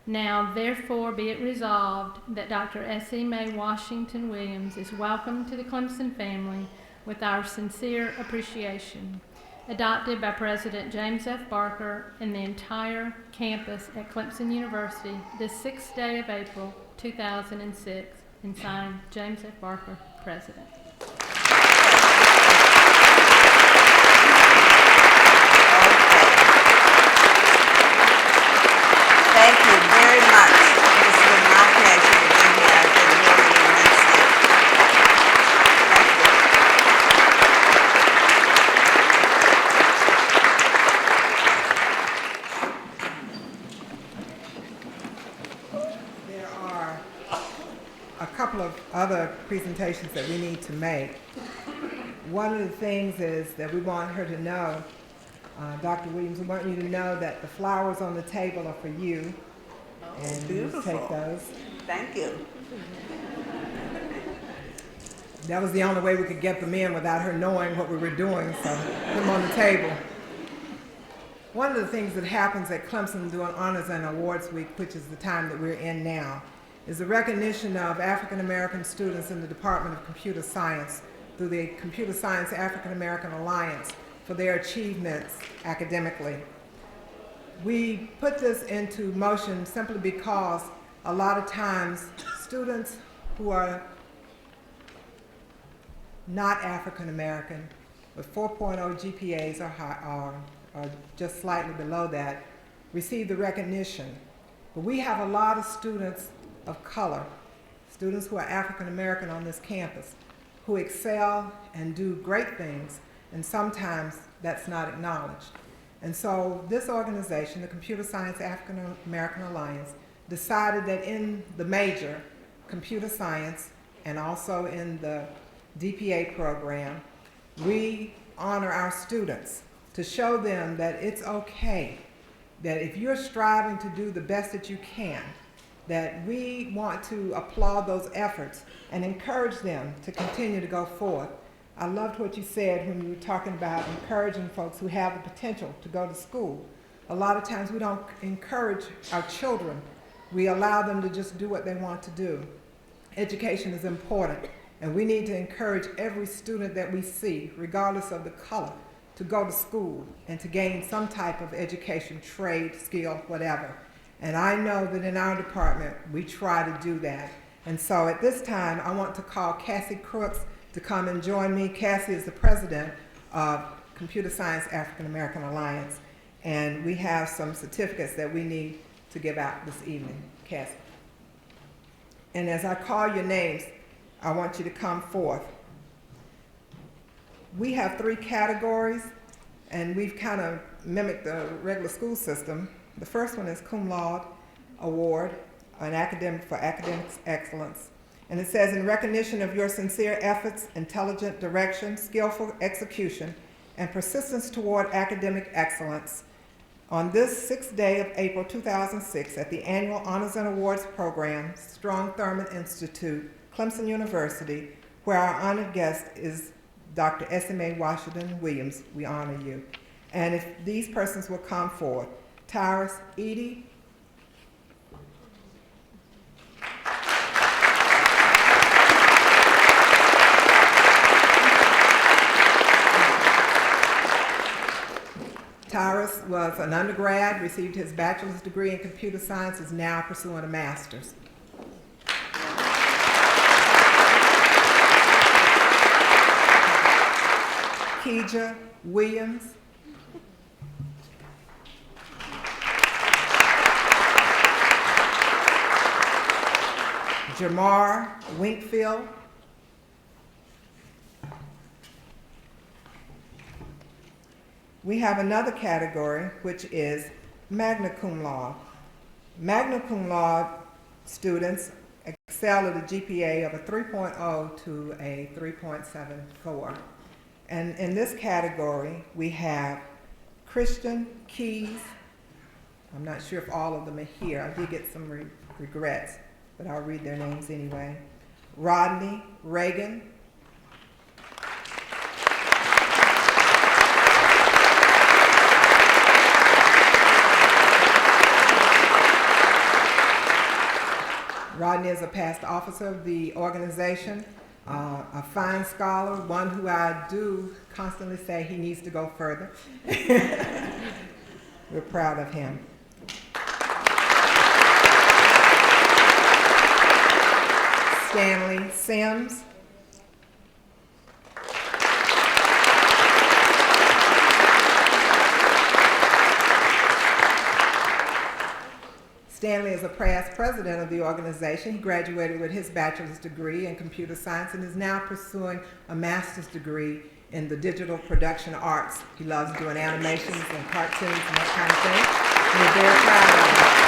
Now, therefore, be it resolved that Dr. Essie Mae Washington-Williams is welcomed to the Clemson family with our sincere appreciation. Adopted by President James F. Barker and the entire campus at Clemson University this 6th day of April, 2006, and signed James F. Barker, President. Thank you very much. It's been my pleasure to be here. I've been really immensely. There are a couple of other presentations that we need to make. One of the things is that we want her to know, Dr. Williams, we want you to know that the flowers on the table are for you. And Beautiful. you take those. Thank you. That was the only way we could get them in without her knowing what we were doing, so put them on the table. One of the things that happens at Clemson during Honors and Awards Week, which is the time that we're in now, is the recognition of African American students in the Department of Computer Science through the Computer Science African American Alliance for their achievements academically. We put this into motion simply because a lot of times students who are not African American with 4.0 GPAs or just slightly below that receive the recognition. But we have a lot of students of color, students who are African American on this campus, who excel and do great things, and sometimes that's not acknowledged. And so this organization, the Computer Science African American Alliance, decided that in the major, computer science, and also in the DPA program, we honor our students to show them that it's okay, that if you're striving to do the best that you can, that we want to applaud those efforts and encourage them to continue to go forth. I loved what you said when you were talking about encouraging folks who have the potential to go to school. A lot of times we don't encourage our children. We allow them to just do what they want to do. Education is important, and we need to encourage every student that we see, regardless of the color, to go to school and to gain some type of education, trade, skill, whatever. And I know that in our department, we try to do that. And so at this time, I want to call Cassie Crooks to come and join me. Cassie is the president of Computer Science African American Alliance, and we have some certificates that we need to give out this evening. Cassie. And as I call your names, I want you to come forth. We have 3 categories, and we've kind of mimicked the regular school system. The first one is Cum Laude Award for academic excellence. And it says, in recognition of your sincere efforts, intelligent direction, skillful execution, and persistence toward academic excellence, on this 6th day of April 2006 at the annual Honors and Awards program, Strong Thurman Institute, Clemson University, where our honored guest is Dr. Essie Mae Washington-Williams, we honor you. And if these persons will come forward, Tyrus Edie, Tyrus was an undergrad, received his bachelor's degree in computer science, is now pursuing a master's. Keija Williams. Jamar Winkfield. We have another category, which is magna cum laude. Magna cum laude students excel at a GPA of a 3.0 to a 3.74. And in this category, we have Christian Keys. I'm not sure if all of them are here. I did get some regrets, but I'll read their names anyway. Rodney Reagan. Rodney is a past officer of the organization, a fine scholar, one who I do constantly say he needs to go further. We're proud of him. Stanley Sims. Stanley is a past president of the organization. He graduated with his bachelor's degree in computer science and is now pursuing a master's degree in the digital production arts. He loves doing animations and cartoons and that kind of thing. We're very proud of him.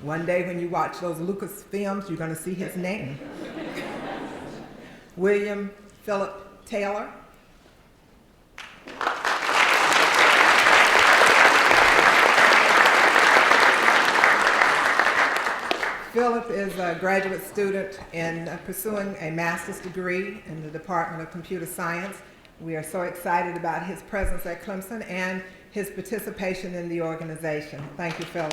One day when you watch those Lucas films, you're going to see his name. William Philip Taylor. Philip is a graduate student in pursuing a master's degree in the Department of Computer Science. We are so excited about his presence at Clemson and his participation in the organization. Thank you, Philip.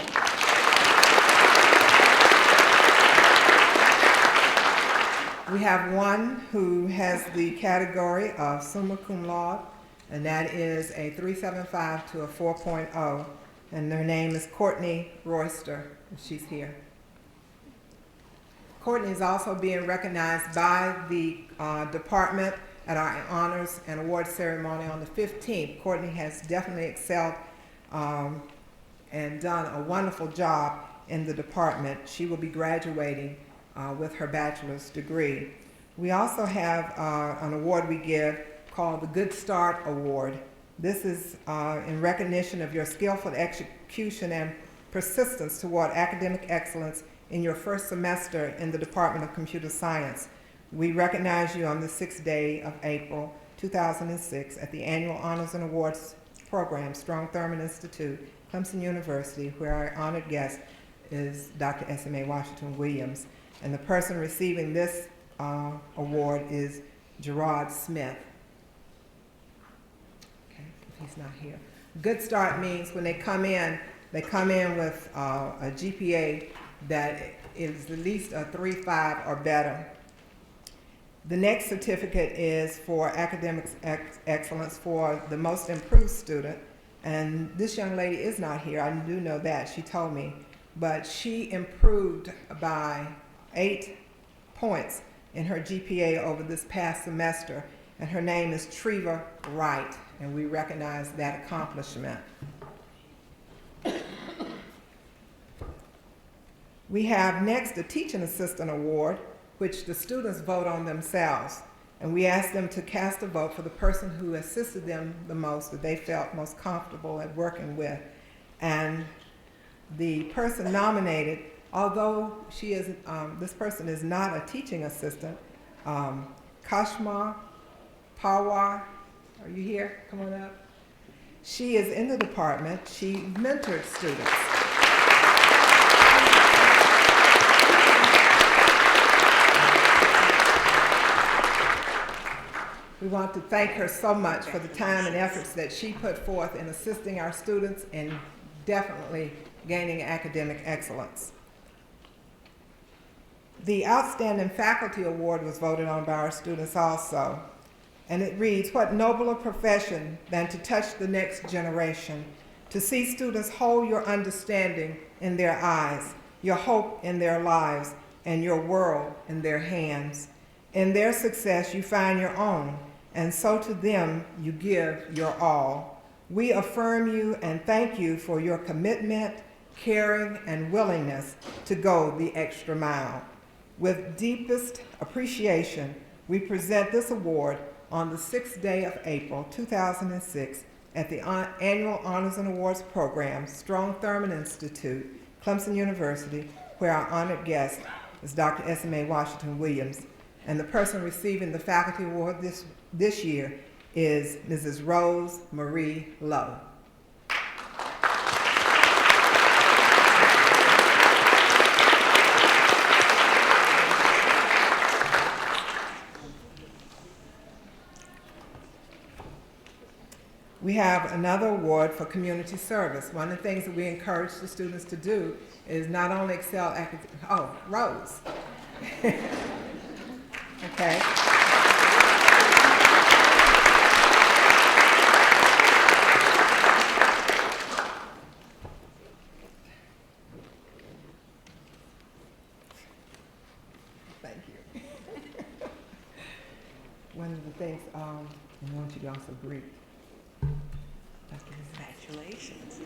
We have one who has the category of summa cum laude, and that is a 3.75 to a 4.0, and their name is Courtney Royster, and she's here. Courtney is also being recognized by the department at our honors and awards ceremony on the 15th. Courtney has definitely excelled and done a wonderful job in the department. She will be graduating with her bachelor's degree. We also have an award we give called the Good Start Award. This is in recognition of your skillful execution and persistence toward academic excellence in your first semester in the Department of Computer Science. We recognize you on the 6th day of April 2006 at the Annual Honors and Awards Program, Strong Thurman Institute, Clemson University, where our honored guest is Dr. Essie Mae Washington-Williams. And the person receiving this award is Gerard Smith. Okay, if he's not here. Good start means when they come in with a GPA that is at least a 3.5 or better. The next certificate is for academic excellence for the most improved student. And this young lady is not here. I do know that. She told me. But she improved by 8 points in her GPA over this past semester. And her name is Treva Wright. And we recognize that accomplishment. We have next a Teaching Assistant Award, which the students vote on themselves. And we ask them to cast a vote for the person who assisted them the most, that they felt most comfortable at working with. And the person nominated, although she is, this person is not a teaching assistant, Kashma Pawar, are you here? Come on up. She is in the department. She mentored students. We want to thank her so much for the time and efforts that she put forth in assisting our students and definitely gaining academic excellence. The Outstanding Faculty Award was voted on by our students also. And it reads, what nobler profession than to touch the next generation, to see students hold your understanding in their eyes, your hope in their lives, and your world in their hands. In their success, you find your own, and so to them you give your all. We affirm you and thank you for your commitment, caring, and willingness to go the extra mile. With deepest appreciation, we present this award on the 6th day of April 2006 at the Annual Honors and Awards Program, Strong Thurman Institute, Clemson University, where our honored guest is Dr. Essie Mae Washington-Williams. And the person receiving the faculty award this year is Mrs. Rose Marie Lowe. We have another award for community service. One of the things that we encourage the students to do is not only excel Rose. Okay. Thank you. One of the things I want you to also greet. Congratulations.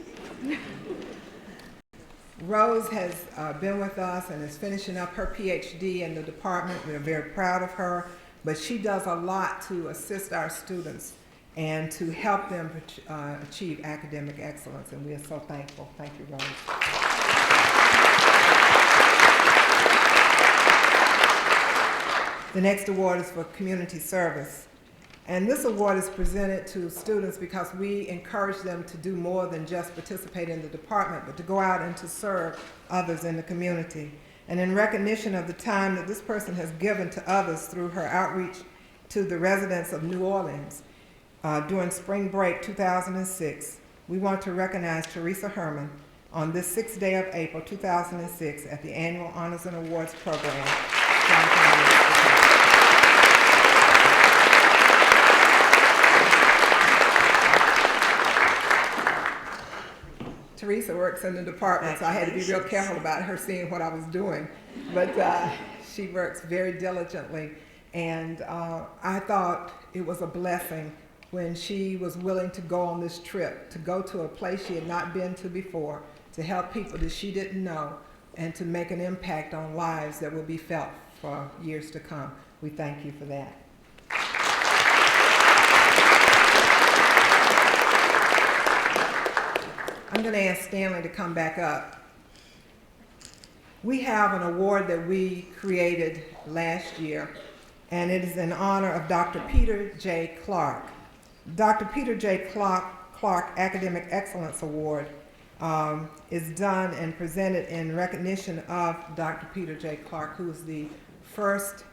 Rose has been with us and is finishing up her PhD in the department. We're very proud of her, but she does a lot to assist our students and to help them achieve academic excellence, and we are so thankful. Thank you, Rose. The next award is for community service. And this award is presented to students because we encourage them to do more than just participate in the department, but to go out and to serve others in the community. And in recognition of the time that this person has given to others through her outreach to the residents of New Orleans during spring break 2006, we want to recognize Teresa Herman on this 6th day of April 2006 at the annual Honors and Awards program. Teresa works in the department, so I had to be real careful about her seeing what I was doing. But she works very diligently, and I thought it was a blessing when she was willing to go on this trip, to go to a place she had not been to before, to help people that she didn't know, and to make an impact on lives that will be felt for years to come. We thank you for that. I'm going to ask Stanley to come back up. We have an award that we created last year, and it is in honor of Dr. Peter J. Clark. Dr. Peter J. Clark Academic Excellence Award is done and presented in recognition of Dr. Peter J. Clark, who is the first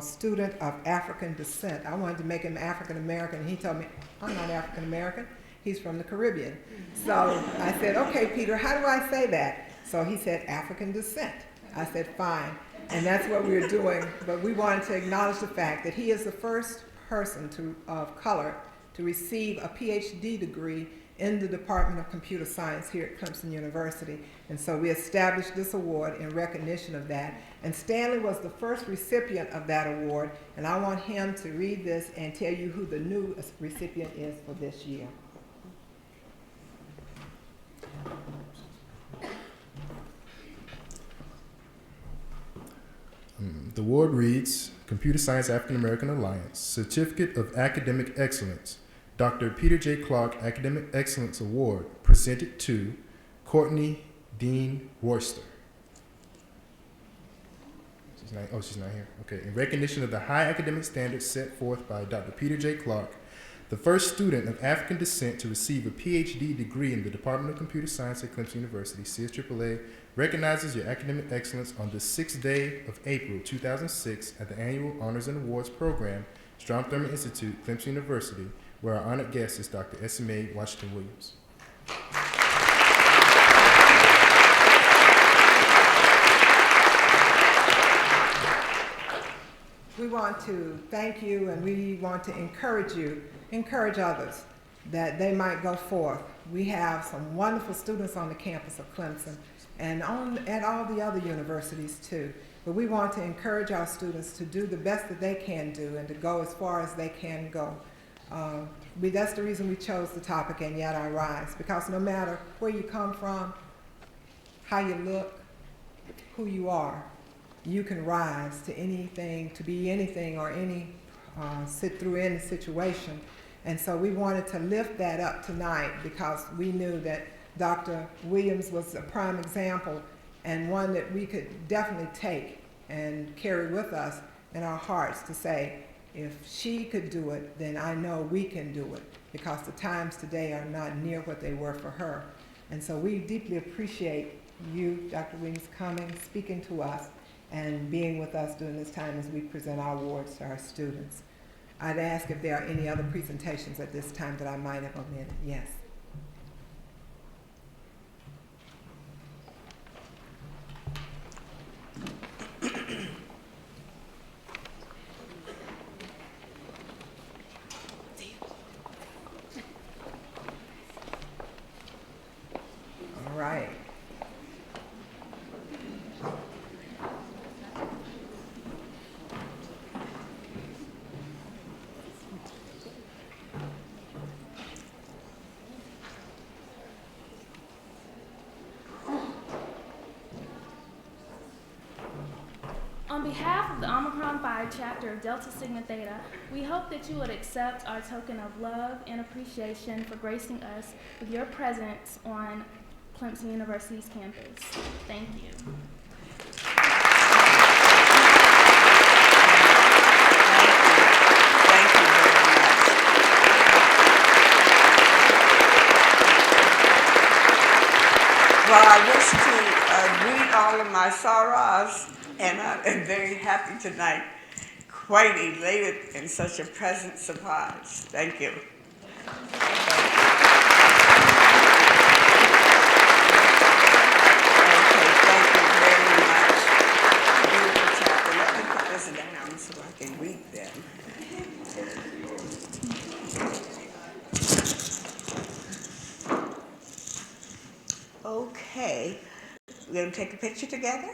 student of African descent. I wanted to make him African American, and he told me, I'm not African American. He's from the Caribbean. So I said, okay, Peter, how do I say that? So he said, African descent. I said, fine. And that's what we're doing. But we wanted to acknowledge the fact that he is the first person of color to receive a PhD degree in the Department of Computer Science here at Clemson University. And so we established this award in recognition of that. And Stanley was the first recipient of that award. And I want him to read this and tell you who the new recipient is for this year. The award reads, Computer Science African American Alliance, Certificate of Academic Excellence, Dr. Peter J. Clark Academic Excellence Award, presented to Courtney Dean Worcester. She's not here. Okay. In recognition of the high academic standards set forth by Dr. Peter J. Clark, the first student of African descent to receive a PhD degree in the Department of Computer Science at Clemson University, CSAAA, recognizes your academic excellence on the 6th day of April 2006 at the annual Honors and Awards program, Strom Thurmond Institute, Clemson University, where our honored guest is Dr. Essie Mae Washington-Williams. We want to thank you, and we want to encourage others that they might go forth. We have some wonderful students on the campus of Clemson and at all the other universities too. But we want to encourage our students to do the best that they can do and to go as far as they can go. That's the reason we chose the topic, And Yet I Rise, because no matter where you come from, how you look, who you are, you can rise to anything, to be anything or sit through any situation. And so we wanted to lift that up tonight because we knew that Dr. Williams was a prime example and one that we could definitely take and carry with us in our hearts to say, if she could do it, then I know we can do it, because the times today are not near what they were for her. And so we deeply appreciate you, Dr. Williams, coming, speaking to us, and being with us during this time as we present our awards to our students. I'd ask if there are any other presentations at this time that I might have omitted. Yes. All right. On behalf of the Omicron Phi chapter of Delta Sigma Theta, we hope that you would accept our token of love and appreciation for gracing us with your presence on Clemson University's campus. Thank you. Well, I wish to greet all of my sorors, and I am very happy tonight, quite elated in such a present surprise. Thank you. Okay, thank you very much. Beautiful chapter. Let me put this down so I can read them. Okay, we're going to take a picture together?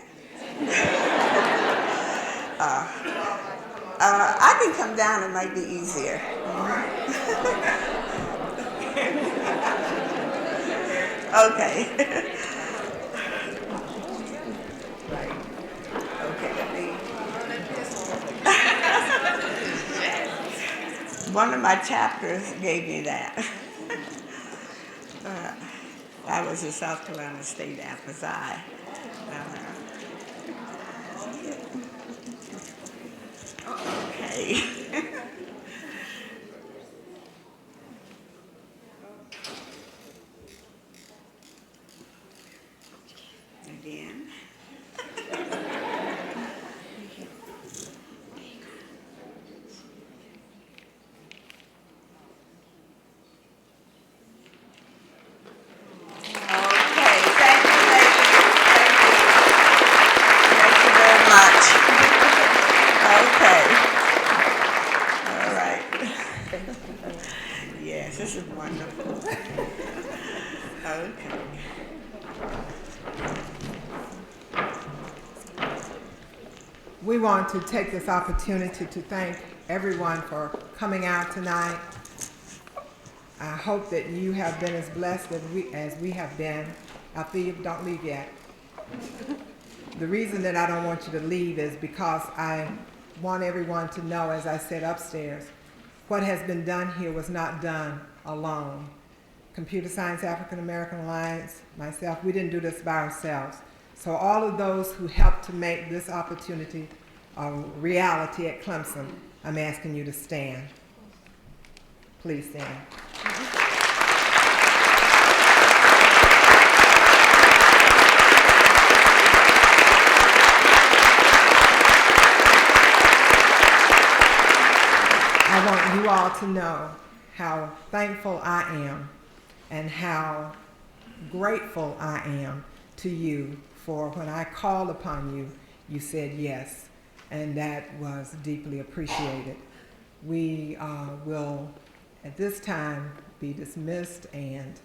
I can come down, it might be easier. Okay. Right. Okay, let me. One of my chapters gave me that. I was a South Carolina State Apposition. Okay. Again. Yes, this is wonderful. Okay. We want to take this opportunity to thank everyone for coming out tonight. I hope that you have been as blessed as we have been. Althea, don't leave yet. The reason that I don't want you to leave is because I want everyone to know, as I said upstairs, what has been done here was not done alone. Computer Science African American Alliance, myself, we didn't do this by ourselves. So all of those who helped to make this opportunity a reality at Clemson, I'm asking you to stand. Please stand. I want you all to know how thankful I am and how grateful I am to you for when I called upon you, you said yes, and that was deeply appreciated. We will, at this time, be dismissed, and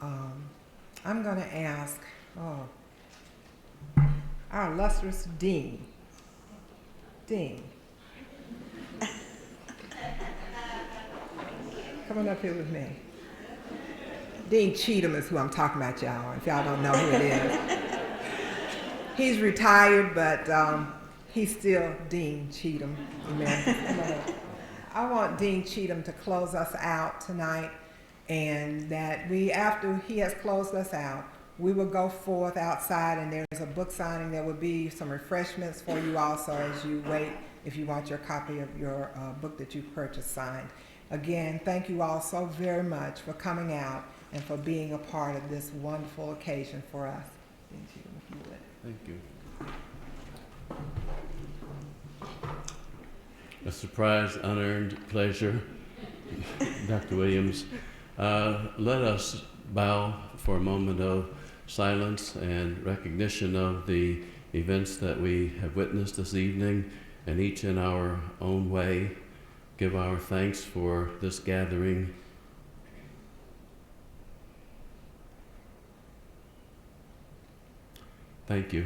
I'm going to ask our illustrious Dean. Dean. Come on up here with me. Dean Cheatham is who I'm talking about, y'all, if y'all don't know who it is. He's retired, but he's still Dean Cheatham. I want Dean Cheatham to close us out tonight, and that after he has closed us out, we will go forth outside, and there's a book signing. There will be some refreshments for you also as you wait, if you want your copy of your book that you purchased signed. Again, thank you all so very much for coming out and for being a part of this wonderful occasion for us. Dean Cheatham, if you would. Thank you. a surprise, unearned pleasure. Dr. Williams, let us bow for a moment of silence and recognition of the events that we have witnessed this evening, and each in our own way give our thanks for this gathering. Thank you.